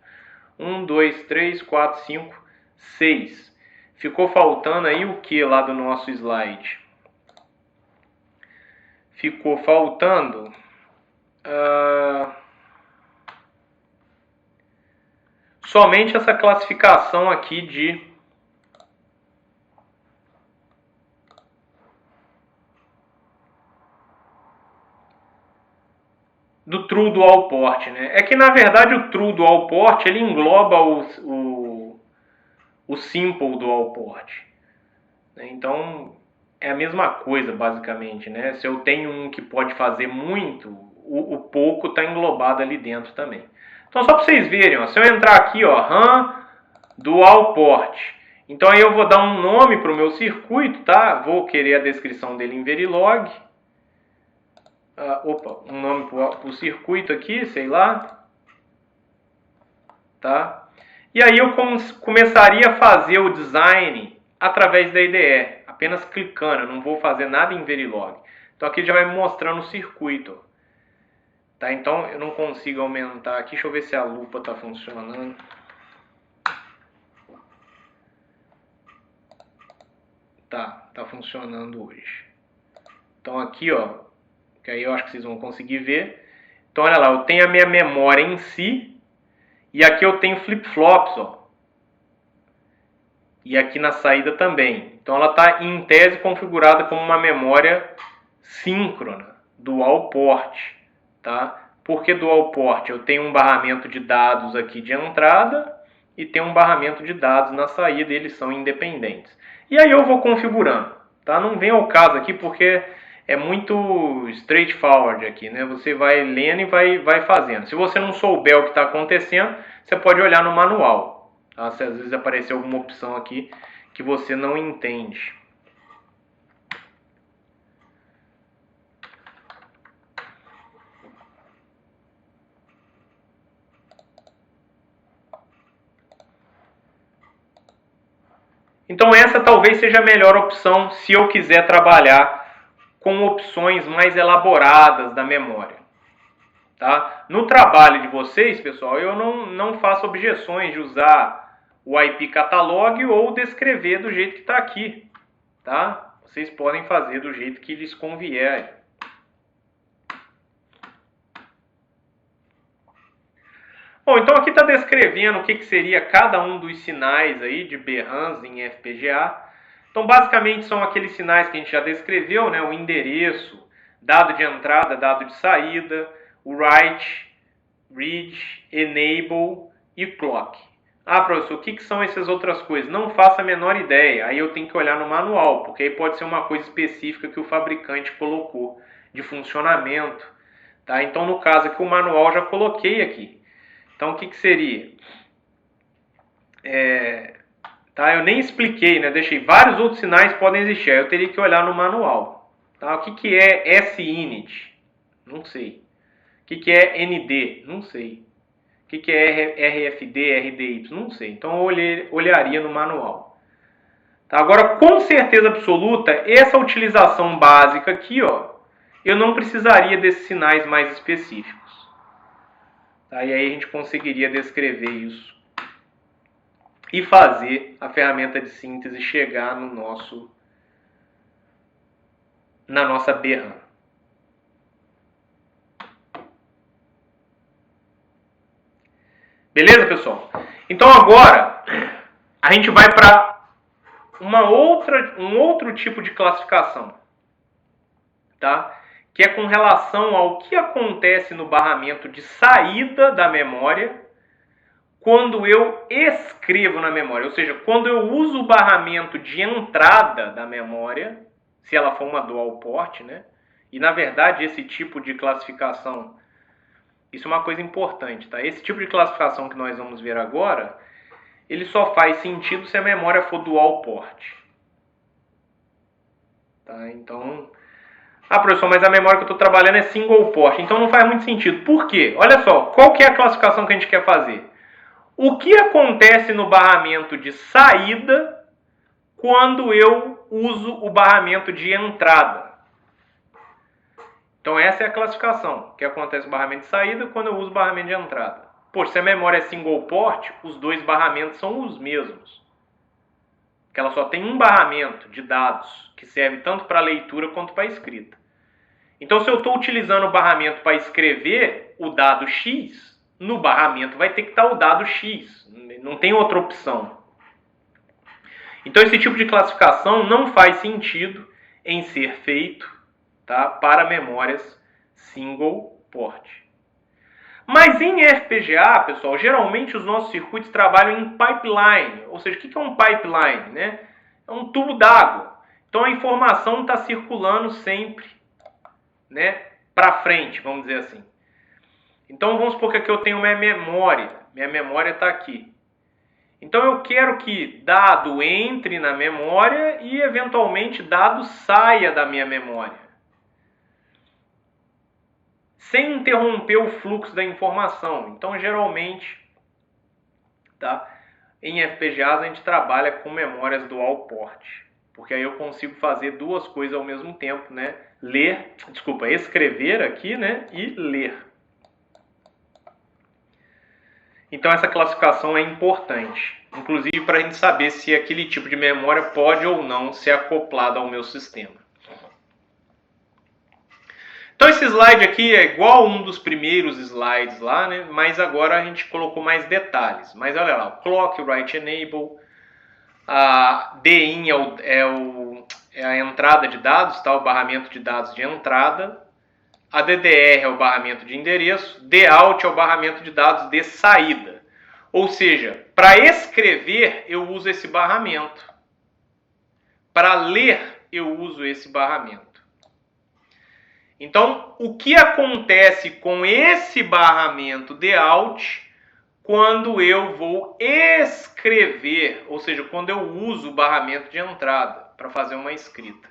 1, 2, 3, 4, 5, 6. Ficou faltando aí o que lá do nosso slide? Ficou faltando somente essa classificação aqui do True Dual Port, né? É que na verdade o True Dual Port ele engloba o Simple Dual Port. Então, é a mesma coisa, basicamente, né? Se eu tenho um que pode fazer muito, o pouco está englobado ali dentro também. Então, só para vocês verem, ó, se eu entrar aqui, ó, RAM Dual Port. Então, aí eu vou dar um nome para o meu circuito, tá? Vou querer a descrição dele em Verilog. Um nome para o circuito aqui, sei lá. Tá? E aí eu começaria a fazer o design através da IDE, apenas clicando, eu não vou fazer nada em Verilog. Então aqui já vai me mostrando o circuito. Tá? Então eu não consigo aumentar aqui, deixa eu ver se a lupa está funcionando. Tá funcionando hoje. Então aqui, ó, que aí eu acho que vocês vão conseguir ver. Então olha lá, eu tenho a minha memória em si, e aqui eu tenho flip-flops, ó. E aqui na saída também. Então ela está em tese configurada como uma memória síncrona, dual port, tá? Por que dual port? Eu tenho um barramento de dados aqui de entrada e tenho um barramento de dados na saída, e eles são independentes. E aí eu vou configurando, tá? Não vem ao caso aqui porque é muito straightforward aqui, né? Você vai lendo e vai fazendo. Se você não souber o que está acontecendo, você pode olhar no manual, tá? Se às vezes aparecer alguma opção aqui que você não entende. Então essa talvez seja a melhor opção se eu quiser trabalhar com opções mais elaboradas da memória. Tá? No trabalho de vocês, pessoal, eu não faço objeções de usar o IP Catalog ou descrever do jeito que está aqui. Tá? Vocês podem fazer do jeito que lhes convier. Bom, então aqui está descrevendo o que seria cada um dos sinais aí de BRANs em FPGA. Então, basicamente, são aqueles sinais que a gente já descreveu, né? O endereço, dado de entrada, dado de saída, o write, read, enable e clock. Ah, professor, o que são essas outras coisas? Não faço a menor ideia. Aí eu tenho que olhar no manual, porque aí pode ser uma coisa específica que o fabricante colocou de funcionamento. Tá? Então, no caso aqui, o manual já coloquei aqui. Então, o que seria? Tá? Eu nem expliquei, né? Deixei vários outros sinais que podem existir. Aí eu teria que olhar no manual. Tá? O que é SINIT? Não sei. O que é ND? Não sei. O que é RFD, RDY? Não sei. Então eu olharia no manual. Tá? Agora, com certeza absoluta, essa utilização básica aqui, ó, eu não precisaria desses sinais mais específicos. Tá? E aí a gente conseguiria descrever isso e fazer a ferramenta de síntese chegar no na nossa BRAN. Beleza, pessoal? Então agora a gente vai para um outro tipo de classificação, tá? Que é com relação ao que acontece no barramento de saída da memória quando eu escrevo na memória, ou seja, quando eu uso o barramento de entrada da memória, se ela for uma dual port, né? E na verdade esse tipo de classificação, isso é uma coisa importante, tá? Esse tipo de classificação que nós vamos ver agora, ele só faz sentido se a memória for dual port. Tá? Então, professor, mas a memória que eu estou trabalhando é single port, então não faz muito sentido. Por quê? Olha só, qual que é a classificação que a gente quer fazer? O que acontece no barramento de saída quando eu uso o barramento de entrada? Então essa é a classificação. O que acontece no barramento de saída quando eu uso o barramento de entrada? Pô, se a memória é single port, os dois barramentos são os mesmos. Porque ela só tem um barramento de dados que serve tanto para leitura quanto para escrita. Então se eu estou utilizando o barramento para escrever o dado X, no barramento vai ter que estar o dado X, não tem outra opção. Então esse tipo de classificação não faz sentido em ser feito, tá, para memórias single port. Mas em FPGA, pessoal, geralmente os nossos circuitos trabalham em pipeline. Ou seja, o que é um pipeline? Né? é um tubo d'água. Então a informação está circulando sempre, né, para frente, vamos dizer assim. Então vamos supor que aqui eu tenho minha memória. Minha memória está aqui. Então eu quero que dado entre na memória e eventualmente dado saia da minha memória, sem interromper o fluxo da informação. Então geralmente, tá, em FPGAs a gente trabalha com memórias dual port, porque aí eu consigo fazer duas coisas ao mesmo tempo, né? Escrever aqui, né, e ler. Então essa classificação é importante, inclusive para a gente saber se aquele tipo de memória pode ou não ser acoplado ao meu sistema. Então esse slide aqui é igual a um dos primeiros slides lá, né? Mas agora a gente colocou mais detalhes. Mas olha lá, o Clock, o Write Enable, a DIN é a entrada de dados, tá? O barramento de dados de entrada. A DDR é o barramento de endereço. DOUT é o barramento de dados de saída. Ou seja, para escrever eu uso esse barramento. Para ler eu uso esse barramento. Então, o que acontece com esse barramento DOUT quando eu vou escrever, ou seja, quando eu uso o barramento de entrada para fazer uma escrita?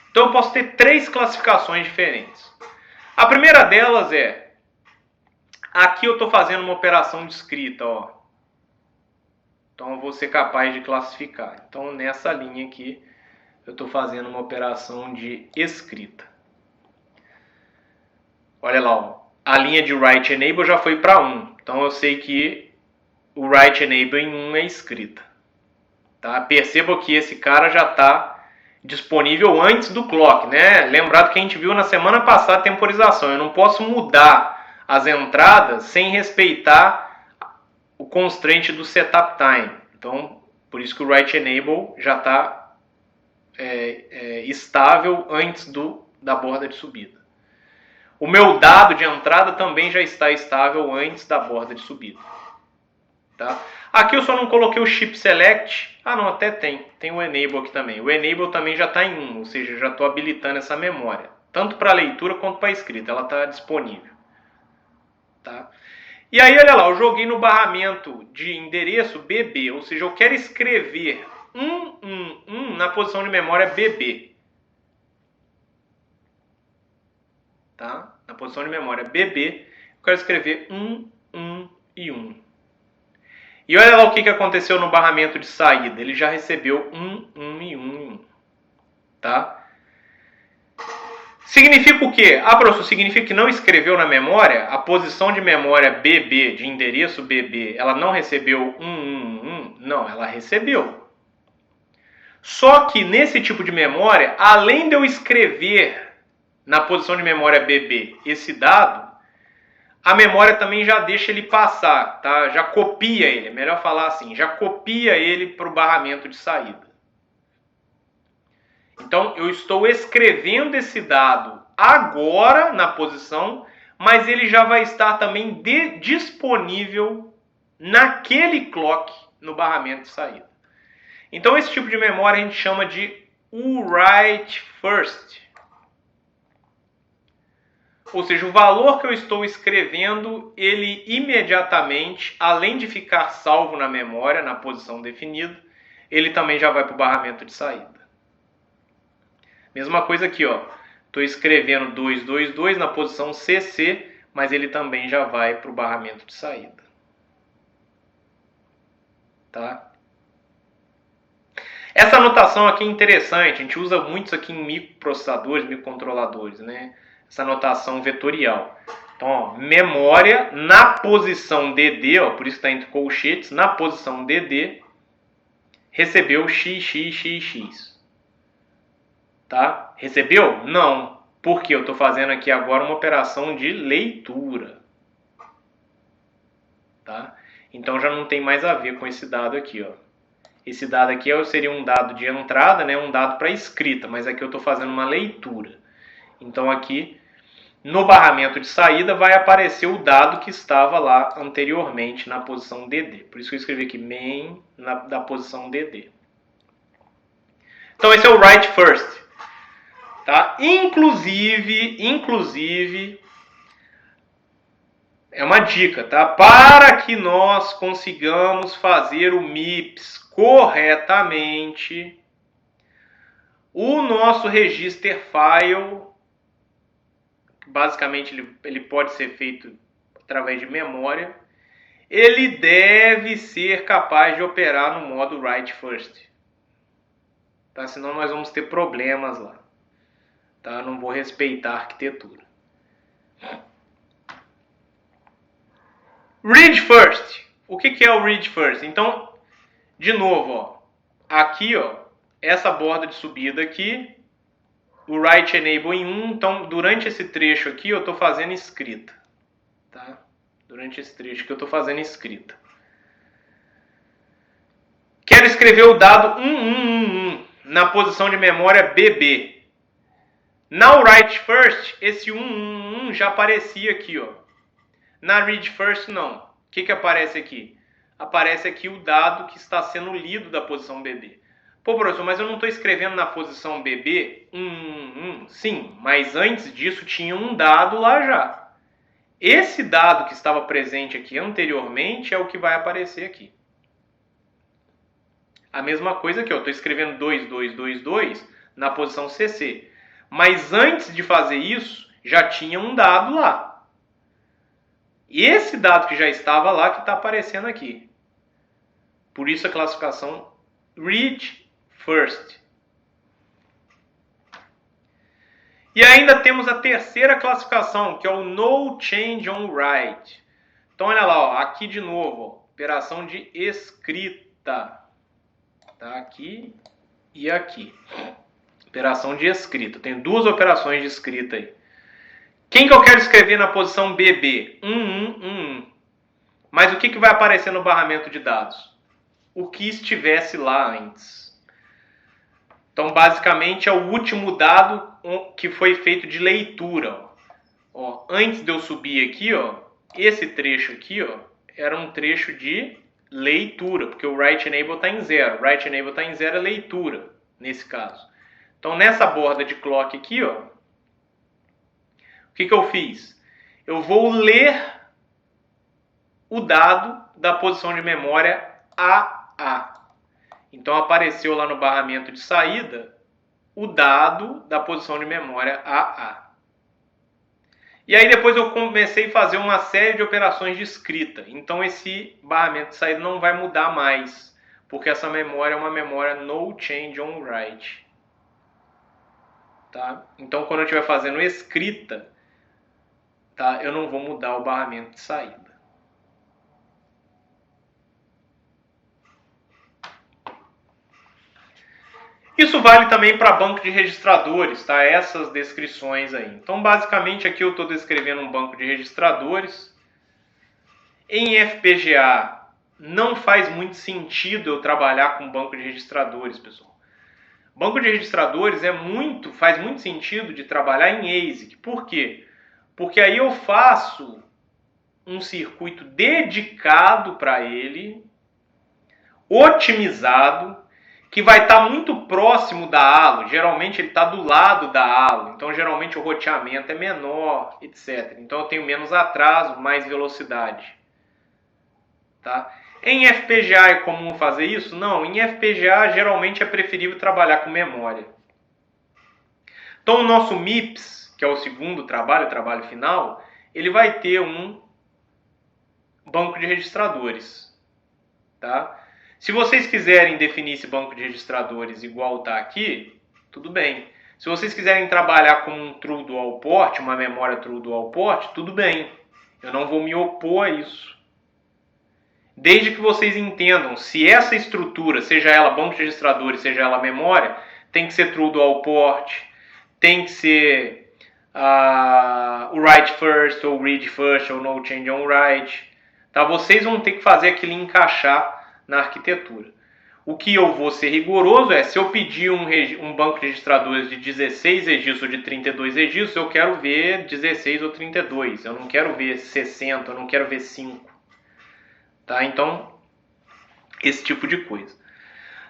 Então, eu posso ter três classificações diferentes. A primeira delas é, aqui eu estou fazendo uma operação de escrita, ó. Então, eu vou ser capaz de classificar. Então, nessa linha aqui, eu estou fazendo uma operação de escrita. Olha lá, ó, a linha de Write Enable já foi para 1. Então eu sei que o Write Enable em 1 é escrita. Tá? Perceba que esse cara já está disponível antes do clock, né? Lembrado que a gente viu na semana passada a temporização. Eu não posso mudar as entradas sem respeitar o constraint do setup time. Então, por isso que o Write Enable já está estável antes da borda de subida. O meu dado de entrada também já está estável antes da borda de subida. Tá? Aqui eu só não coloquei o chip select. Ah, não, até tem. Tem o enable aqui também. O enable também já está em 1, ou seja, eu já estou habilitando essa memória. Tanto para leitura quanto para escrita. Ela está disponível. Tá? E aí, olha lá, eu joguei no barramento de endereço BB, ou seja, eu quero escrever 1 na posição de memória BB. Tá? Na posição de memória BB, eu quero escrever 1, 1 e 1. E olha lá o que aconteceu no barramento de saída. Ele já recebeu 1, 1 e 1 e 1. Tá? Significa o quê? Ah, professor, significa que não escreveu na memória? A posição de memória BB, de endereço BB, ela não recebeu 1, 1, 1? Não, ela recebeu. Só que nesse tipo de memória, além de eu escrever na posição de memória BB esse dado, a memória também já deixa ele passar, tá? Já copia ele, é melhor falar assim, já copia ele para o barramento de saída. Então eu estou escrevendo esse dado agora na posição, mas ele já vai estar também disponível naquele clock no barramento de saída. Então esse tipo de memória a gente chama de write first. Ou seja, o valor que eu estou escrevendo, ele imediatamente, além de ficar salvo na memória, na posição definida, ele também já vai para o barramento de saída. Mesma coisa aqui, ó. Estou escrevendo 222 na posição CC, mas ele também já vai para o barramento de saída. Tá? Essa anotação aqui é interessante, a gente usa muito isso aqui em microprocessadores, microcontroladores, né? Essa notação vetorial. Então, ó, memória na posição DD, ó, por isso está entre colchetes, na posição DD, recebeu XXXX. Tá? Recebeu? Não. Porque eu estou fazendo aqui agora uma operação de leitura. Tá? Então já não tem mais a ver com esse dado aqui, ó. Esse dado aqui seria um dado de entrada, né? Um dado para escrita, mas aqui eu estou fazendo uma leitura. Então aqui no barramento de saída vai aparecer o dado que estava lá anteriormente na posição DD. Por isso que eu escrevi aqui main da posição DD. Então esse é o write first. Tá? Inclusive, é uma dica, tá? Para que nós consigamos fazer o MIPS corretamente, o nosso register file, basicamente ele pode ser feito através de memória, ele deve ser capaz de operar no modo write first. Tá? Senão nós vamos ter problemas lá. Tá? Eu não vou respeitar a arquitetura. Read first. O que é o read first? Então, de novo, ó, aqui, ó, essa borda de subida aqui, o write enable em 1. Então, durante esse trecho aqui, eu estou fazendo escrita. Tá? Durante esse trecho que eu estou fazendo escrita. Quero escrever o dado 1111 na posição de memória BB. Na write first, esse 1111 já aparecia aqui, ó. Na read first, não. O que aparece aqui? Aparece aqui o dado que está sendo lido da posição BB. Pô, professor, mas eu não estou escrevendo na posição BB 1111. Sim, mas antes disso tinha um dado lá já. Esse dado que estava presente aqui anteriormente é o que vai aparecer aqui. A mesma coisa aqui, eu estou escrevendo 2222 na posição CC. Mas antes de fazer isso, já tinha um dado lá. E esse dado que já estava lá que está aparecendo aqui. Por isso a classificação read first. E ainda temos a terceira classificação, que é o no change on write. Então olha lá, ó, aqui de novo, ó, operação de escrita. Tá aqui e aqui. Operação de escrita. Tem duas operações de escrita aí. Quem que eu quero escrever na posição BB? 1111. Mas o que vai aparecer no barramento de dados? O que estivesse lá antes. Então, basicamente, é o último dado que foi feito de leitura. Ó, antes de eu subir aqui, ó, esse trecho aqui, ó, era um trecho de leitura, porque o write enable está em 0. Write enable está em 0 é leitura, nesse caso. Então, nessa borda de clock aqui, ó, o que eu fiz? Eu vou ler o dado da posição de memória AA. Então, apareceu lá no barramento de saída o dado da posição de memória AA. E aí depois eu comecei a fazer uma série de operações de escrita. Então, esse barramento de saída não vai mudar mais, porque essa memória é uma memória no change on write. Tá? Então, quando eu estiver fazendo escrita, tá, eu não vou mudar o barramento de saída. Isso vale também para banco de registradores, tá? Essas descrições aí. Então, basicamente, aqui eu estou descrevendo um banco de registradores. Em FPGA, não faz muito sentido eu trabalhar com banco de registradores, pessoal. Banco de registradores faz muito sentido de trabalhar em ASIC. Por quê? Porque aí eu faço um circuito dedicado para ele, otimizado, que vai estar muito próximo da halo. Geralmente ele está do lado da halo, então geralmente o roteamento é menor, etc. Então eu tenho menos atraso, mais velocidade. Tá? Em FPGA é comum fazer isso? Não, em FPGA geralmente é preferível trabalhar com memória. Então o nosso MIPS, que é o segundo trabalho, o trabalho final, ele vai ter um banco de registradores. Tá? Se vocês quiserem definir esse banco de registradores igual está aqui, tudo bem. Se vocês quiserem trabalhar com um true dual port, uma memória true dual port, tudo bem. Eu não vou me opor a isso. Desde que vocês entendam se essa estrutura, seja ela banco de registradores, seja ela memória, tem que ser true dual port, tem que ser o write first, ou read first, ou no change on write. Tá? Vocês vão ter que fazer aquilo encaixar na arquitetura. O que eu vou ser rigoroso é, se eu pedir um banco de registradores de 16 registros ou de 32 registros, eu quero ver 16 ou 32. Eu não quero ver 60, eu não quero ver 5. Tá? Então, esse tipo de coisa.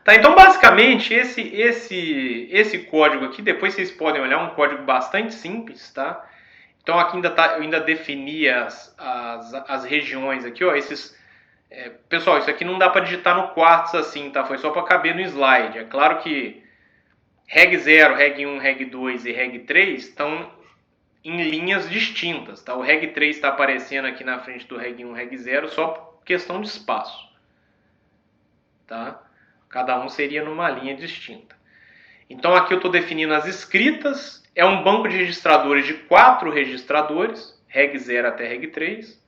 Tá, então basicamente esse código aqui, depois vocês podem olhar, um código bastante simples, tá? Então aqui eu ainda defini as regiões aqui, ó, pessoal, isso aqui não dá para digitar no quartzo assim, tá? Foi só para caber no slide. É claro que reg 0, reg 1, reg 2 e reg 3 estão em linhas distintas, tá? O reg 3 está aparecendo aqui na frente do reg 1, reg 0 só por questão de espaço, tá? Cada um seria numa linha distinta. Então aqui eu estou definindo as escritas. É um banco de registradores de 4 registradores, reg 0 até reg 3,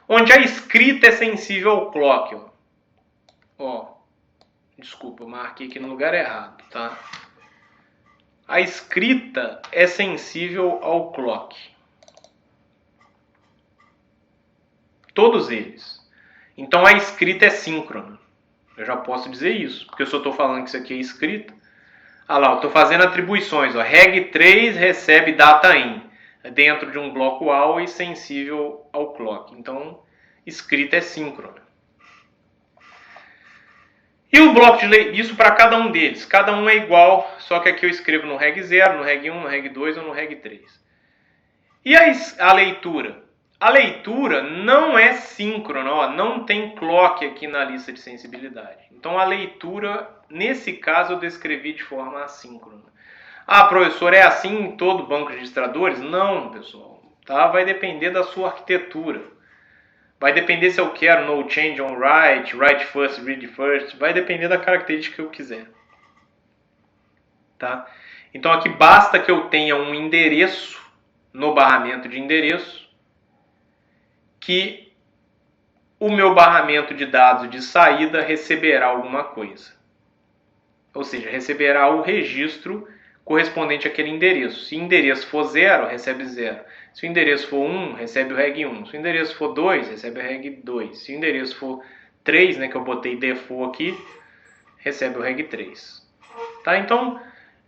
onde a escrita é sensível ao clock. Ó, desculpa, eu marquei aqui no lugar errado, tá? A escrita é sensível ao clock. Todos eles. Então a escrita é síncrona. Eu já posso dizer isso, porque eu só estou falando que isso aqui é escrita. Ah lá, eu estou fazendo atribuições. Ó. Reg 3 recebe data in dentro de um bloco always sensível ao clock. Então, escrita é síncrona. E o bloco de leitura, isso para cada um deles. Cada um é igual, só que aqui eu escrevo no reg 0, no reg 1, no reg 2 ou no reg 3. E a leitura? A leitura não é síncrona, ó, não tem clock aqui na lista de sensibilidade. Então a leitura, nesse caso, eu descrevi de forma assíncrona. Ah, professor, é assim em todo banco de registradores? Não, pessoal. Tá? Vai depender da sua arquitetura. Vai depender se eu quero no change on write, write first, read first. Vai depender da característica que eu quiser. Tá? Então aqui basta que eu tenha um endereço no barramento de endereço, que o meu barramento de dados de saída receberá alguma coisa. Ou seja, receberá o registro correspondente àquele endereço. Se o endereço for 0, recebe 0. Se o endereço for 1, recebe o reg 1. Se o endereço for 2, recebe o reg 2. Se o endereço for 3, né, que eu botei default aqui, recebe o reg 3. Tá? Então,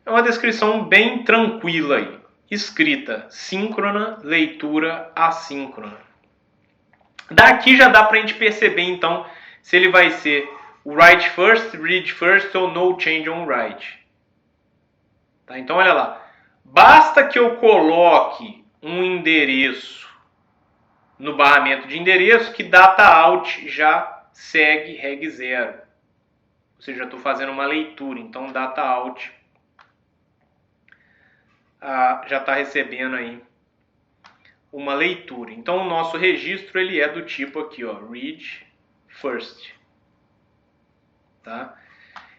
é uma descrição bem tranquila aí. Escrita síncrona, leitura assíncrona. Daqui já dá para a gente perceber, então, se ele vai ser o write first, read first ou no change on write. Tá? Então, olha lá. Basta que eu coloque um endereço no barramento de endereço que data out já segue reg 0. Ou seja, estou fazendo uma leitura. Então, data out já está recebendo aí uma leitura. Então, o nosso registro ele é do tipo aqui, ó, read first. Tá?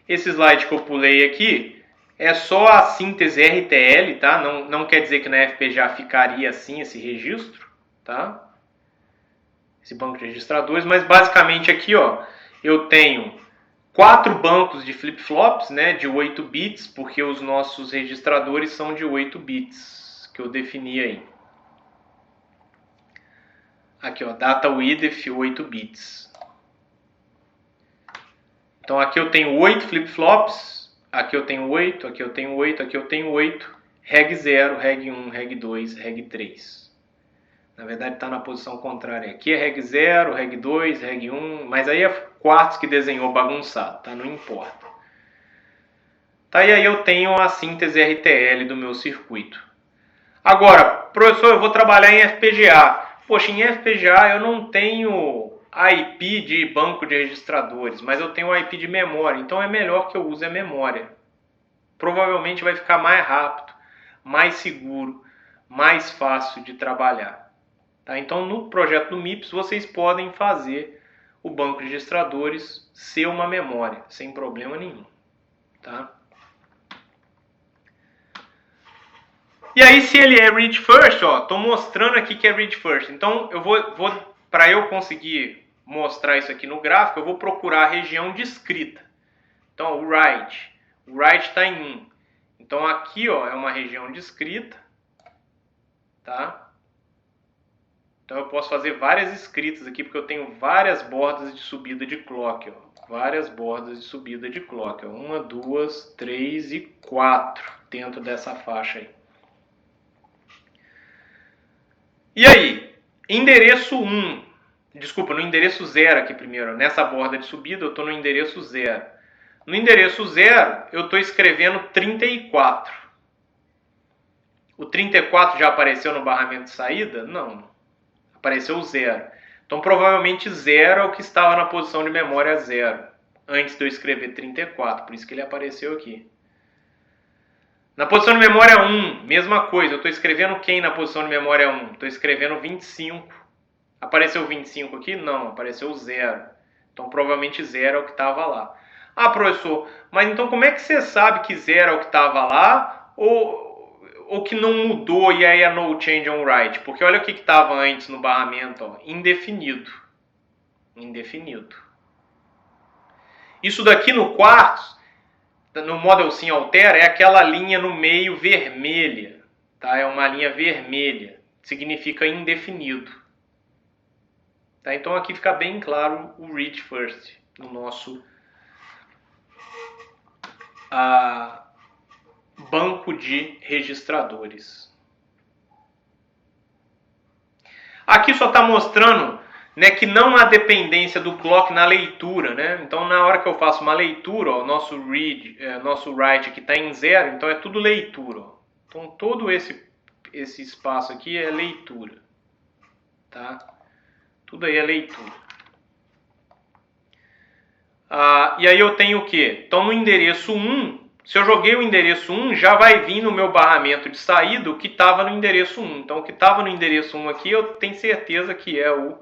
Esse slide que eu pulei aqui é só a síntese RTL, tá? Não quer dizer que na FPGA ficaria assim esse registro, tá? Esse banco de registradores, mas basicamente aqui, ó, eu tenho 4 bancos de flip-flops, né, de 8 bits, porque os nossos registradores são de 8 bits, que eu defini aí. Aqui, ó, data width 8 bits. Então aqui eu tenho 8 flip-flops, aqui eu tenho 8, aqui eu tenho 8, aqui eu tenho 8, reg 0, reg 1, reg 2, reg 3. Na verdade está na posição contrária. Aqui é reg 0, reg 2, reg 1, mas aí é quartzo que desenhou bagunçado, tá? Não importa. Tá, e aí eu tenho a síntese RTL do meu circuito. Agora, professor, eu vou trabalhar em FPGA. Poxa, em FPGA eu não tenho IP de banco de registradores, mas eu tenho IP de memória, então é melhor que eu use a memória. Provavelmente vai ficar mais rápido, mais seguro, mais fácil de trabalhar. Tá? Então no projeto do MIPS vocês podem fazer o banco de registradores ser uma memória, sem problema nenhum. Tá? E aí, se ele é read first, ó, tô mostrando aqui que é read first. Então, eu vou para eu conseguir mostrar isso aqui no gráfico, eu vou procurar a região de escrita. Então, o write. O write está em 1. Então, aqui, ó, é uma região de escrita, tá? Então, eu posso fazer várias escritas aqui, porque eu tenho várias bordas de subida de clock, ó. Várias bordas de subida de clock, ó. 1, 2, 3 e 4 dentro dessa faixa aí. E aí, endereço 1, desculpa, no endereço 0 aqui primeiro, nessa borda de subida eu estou no endereço 0. No endereço 0, eu estou escrevendo 34. O 34 já apareceu no barramento de saída? Não. Apareceu o 0. Então, provavelmente 0 é o que estava na posição de memória 0, antes de eu escrever 34. Por isso que ele apareceu aqui. Na posição de memória 1, mesma coisa. Eu estou escrevendo quem na posição de memória 1? Estou escrevendo 25. Apareceu 25 aqui? Não, apareceu 0. Então, provavelmente 0 é o que estava lá. Ah, professor, mas então como é que você sabe que 0 é o que estava lá ou que não mudou e aí é no change on write? Porque olha o que estava antes no barramento, ó, indefinido. Indefinido. Isso daqui no quartos, no Model Sim Altera, é aquela linha no meio vermelha. Tá? É uma linha vermelha. Significa indefinido. Tá? Então aqui fica bem claro o read first no nosso banco de registradores. Aqui só está mostrando, né, que não há dependência do clock na leitura, né? Então na hora que eu faço uma leitura, ó, nosso write aqui está em 0, então é tudo leitura. Ó. Então todo esse espaço aqui é leitura, tá? Tudo aí é leitura. E aí eu tenho o quê? Então no endereço 1, se eu joguei o endereço 1, já vai vir no meu barramento de saída o que estava no endereço 1. Então o que estava no endereço 1 aqui, eu tenho certeza que é o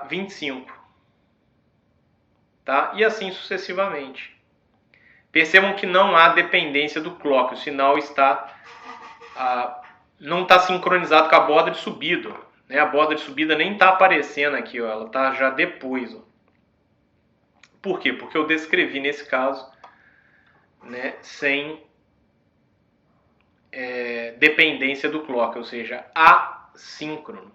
25. Tá? E assim sucessivamente. Percebam que não há dependência do clock. O sinal está não está sincronizado com a borda de subida. Né? A borda de subida nem está aparecendo aqui. Ó. Ela está já depois. Ó. Por quê? Porque eu descrevi nesse caso, né, sem dependência do clock, ou seja, assíncrono.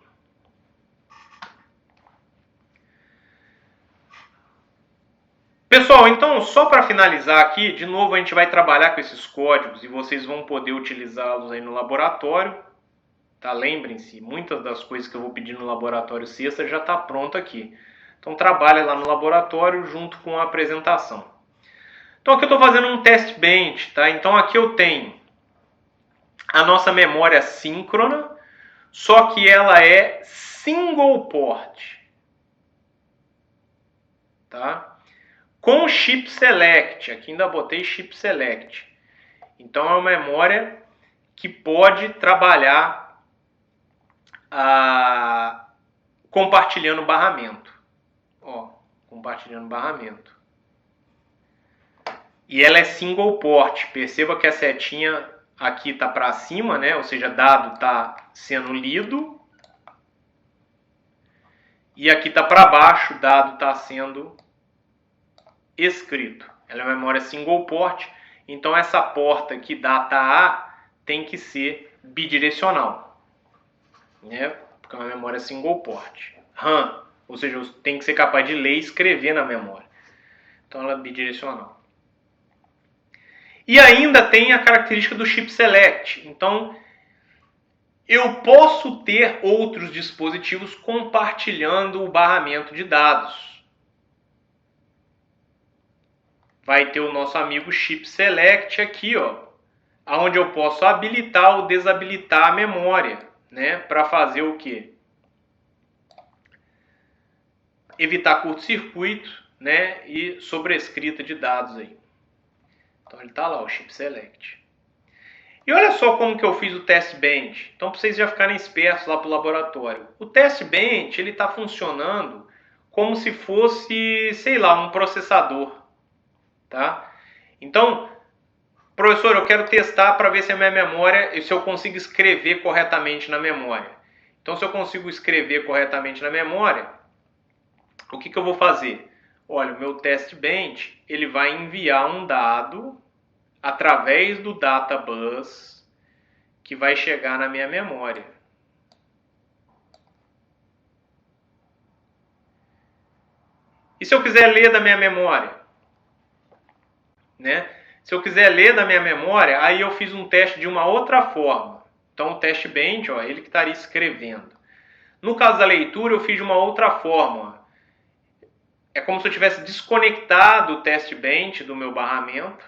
Pessoal, então só para finalizar aqui, de novo a gente vai trabalhar com esses códigos e vocês vão poder utilizá-los aí no laboratório. Tá? Lembrem-se, muitas das coisas que eu vou pedir no laboratório sexta já está pronto aqui. Então trabalha lá no laboratório junto com a apresentação. Então aqui eu estou fazendo um test bench, tá? Então aqui eu tenho a nossa memória síncrona, só que ela é single port, tá? Com chip select, aqui ainda botei chip select. Então é uma memória que pode trabalhar compartilhando barramento. Ó, compartilhando barramento. E ela é single port. Perceba que a setinha aqui está para cima, né? Ou seja, dado está sendo lido. E aqui está para baixo, dado está sendo escrito. Ela é uma memória single port. Então essa porta aqui, data A, tem que ser bidirecional. Né? Porque é uma memória single port. RAM. Ou seja, tem que ser capaz de ler e escrever na memória. Então ela é bidirecional. E ainda tem a característica do chip select. Então eu posso ter outros dispositivos compartilhando o barramento de dados. Vai ter o nosso amigo chip select aqui, ó, onde eu posso habilitar ou desabilitar a memória, né, para fazer o quê? Evitar curto-circuito, né, e sobrescrita de dados aí. Então ele está lá, o chip select. E olha só como que eu fiz o test bench. Então para vocês já ficarem espertos lá para o laboratório. O test bench ele está funcionando como se fosse, sei lá, um processador, tá? Então, professor, eu quero testar para ver se a minha memória, se eu consigo escrever corretamente na memória. Então se eu consigo escrever corretamente na memória, o que eu vou fazer? Olha, o meu test bench, ele vai enviar um dado através do data bus que vai chegar na minha memória. E se eu quiser ler da minha memória? Né? Se eu quiser ler da minha memória, aí eu fiz um teste de uma outra forma. Então o test bench, ó, ele que estaria escrevendo. No caso da leitura, eu fiz de uma outra forma. é como se eu tivesse desconectado o test bench do meu barramento,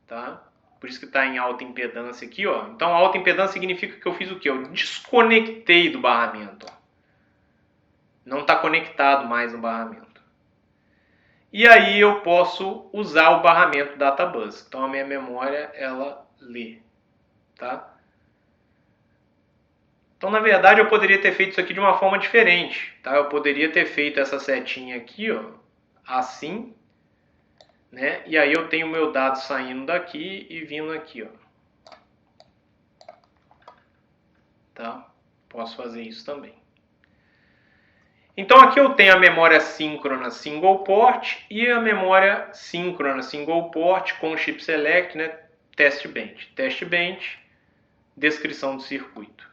tá? Por isso que está em alta impedância aqui, ó. Então, alta impedância significa que eu fiz o quê? Eu desconectei do barramento, ó. Não está conectado mais no barramento. E aí eu posso usar o barramento databus. Então a minha memória, ela lê, tá? Então, na verdade, eu poderia ter feito isso aqui de uma forma diferente, tá? Eu poderia ter feito essa setinha aqui, ó, assim, né? E aí eu tenho o meu dado saindo daqui e vindo aqui, ó. Tá? Posso fazer isso também. Então aqui eu tenho a memória síncrona single port e a memória síncrona single port com chip select, né? Test bench. Test bench, descrição do circuito.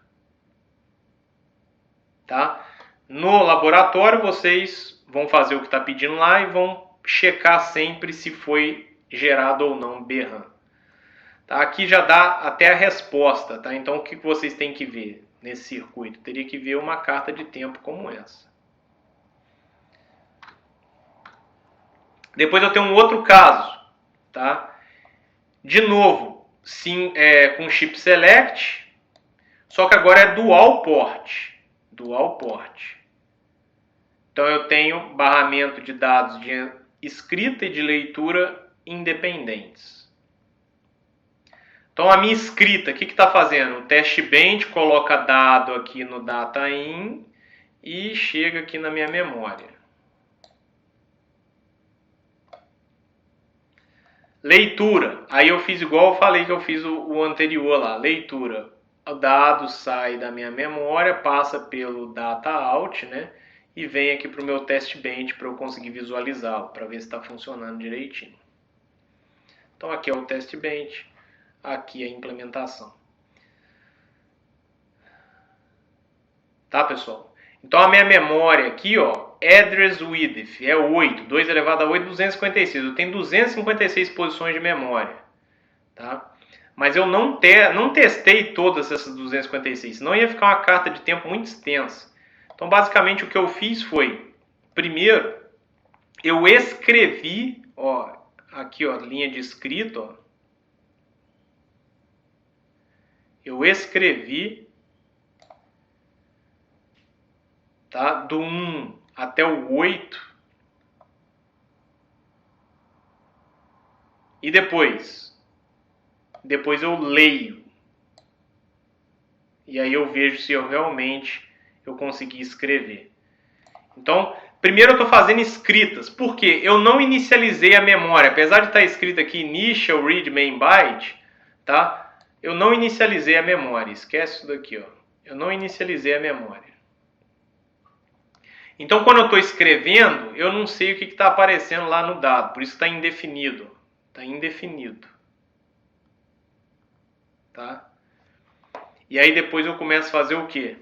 Tá? No laboratório vocês vão fazer o que está pedindo lá e vão checar sempre se foi gerado ou não BRAM. Tá? Aqui já dá até a resposta, tá? Então o que vocês têm que ver nesse circuito? Teria que ver uma carta de tempo como essa. Depois eu tenho um outro caso, tá? De novo, sim, com chip select, só que agora é dual port. Dual port. Então eu tenho barramento de dados de escrita e de leitura independentes. Então a minha escrita, o que está fazendo? O test bench coloca dado aqui no data in e chega aqui na minha memória. Leitura, aí eu fiz igual eu falei que eu fiz o anterior lá, leitura. O dado sai da minha memória, passa pelo data out, né? E vem aqui para o meu test bench para eu conseguir visualizá-lo, para ver se está funcionando direitinho. Então aqui é o test bench, aqui é a implementação. Tá, pessoal? Então a minha memória aqui, ó, address width é 8, 2 elevado a 8, 256. Eu tenho 256 posições de memória, tá? Mas eu não testei todas essas 256, senão ia ficar uma carta de tempo muito extensa. Então, basicamente, o que eu fiz foi, primeiro, eu escrevi, ó, aqui, ó, linha de escrita, ó. Eu escrevi, tá, do 1 até o 8. E depois eu leio. E aí eu vejo se eu realmente consegui escrever. Então, primeiro eu estou fazendo escritas. Por quê? Eu não inicializei a memória. Apesar de estar escrito aqui initial read main byte, tá? Eu não inicializei a memória. Esquece isso daqui, ó. Eu não inicializei a memória. Então, quando eu estou escrevendo, eu não sei o que está aparecendo lá no dado. Por isso está indefinido. Está indefinido. Tá? E aí depois eu começo a fazer o quê?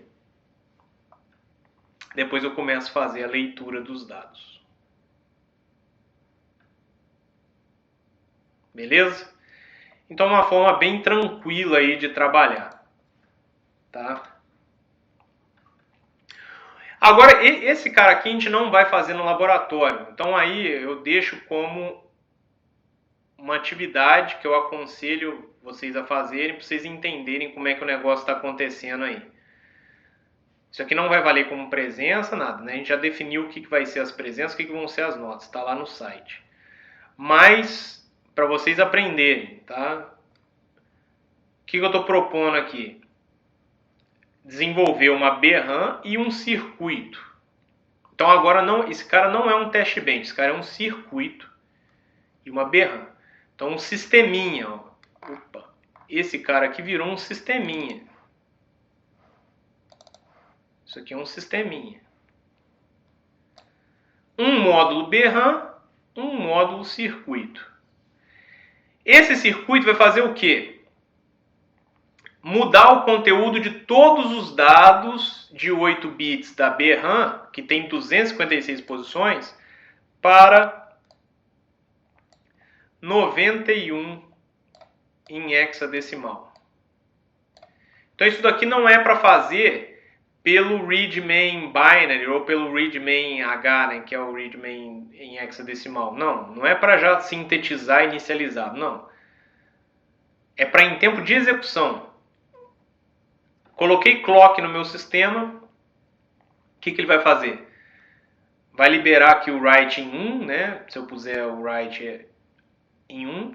Depois eu começo a fazer a leitura dos dados. Beleza? Então é uma forma bem tranquila aí de trabalhar. Tá? Agora, esse cara aqui a gente não vai fazer no laboratório. Então aí eu deixo como uma atividade que eu aconselho vocês a fazerem para vocês entenderem como é que o negócio está acontecendo aí. Isso aqui não vai valer como presença, nada, né? A gente já definiu o que vai ser as presenças, o que vão ser as notas, está lá no site. Mas, para vocês aprenderem, tá? O que eu estou propondo aqui? Desenvolver uma BRAM e um circuito. Então agora esse cara não é um test bench, esse cara é um circuito e uma BRAM. Então um sisteminha, ó. Opa, esse cara aqui virou um sisteminha. Isso aqui é um sisteminha. Um módulo BRAM, um módulo circuito. Esse circuito vai fazer o quê? Mudar o conteúdo de todos os dados de 8 bits da BRAM, que tem 256 posições, para 91 em hexadecimal. Então isso daqui não é para fazer pelo readme binary ou pelo readme H, né, que é o readme em hexadecimal. Não é para já sintetizar inicializado, não. É para em tempo de execução. Coloquei clock no meu sistema, o que ele vai fazer? Vai liberar aqui o write em 1, né? Se eu puser o write em 1,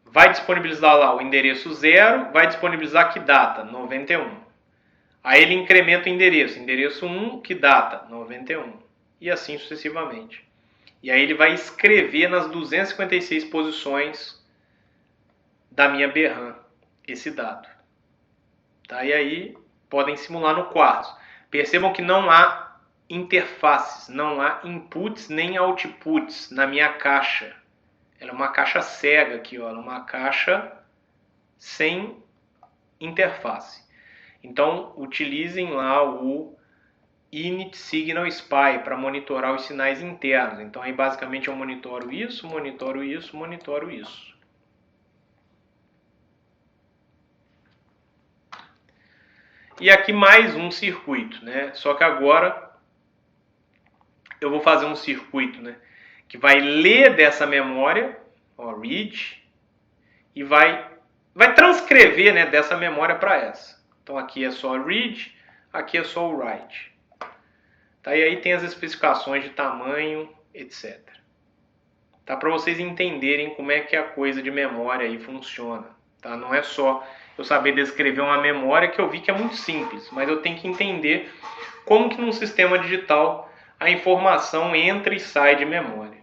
vai disponibilizar lá o endereço 0, vai disponibilizar que data? 91. Aí ele incrementa o endereço 1, que data? 91. E assim sucessivamente. E aí ele vai escrever nas 256 posições da minha BRAM esse dado. Tá? E aí podem simular no quartzo. Percebam que não há interfaces, não há inputs nem outputs na minha caixa. Ela é uma caixa cega aqui, ó, uma caixa sem interface. Então, utilizem lá o init signal spy para monitorar os sinais internos. Então, aí basicamente eu monitoro isso, monitoro isso, monitoro isso. E aqui mais um circuito, né? Só que agora eu vou fazer um circuito, né, que vai ler dessa memória, ó, read, e vai transcrever, né, dessa memória para essa. Então aqui é só read, aqui é só o write. Tá? E aí tem as especificações de tamanho, etc. Tá? Para vocês entenderem como é que a coisa de memória aí funciona. Tá? Não é só eu saber descrever uma memória, que eu vi que é muito simples, mas eu tenho que entender como que num sistema digital a informação entra e sai de memória.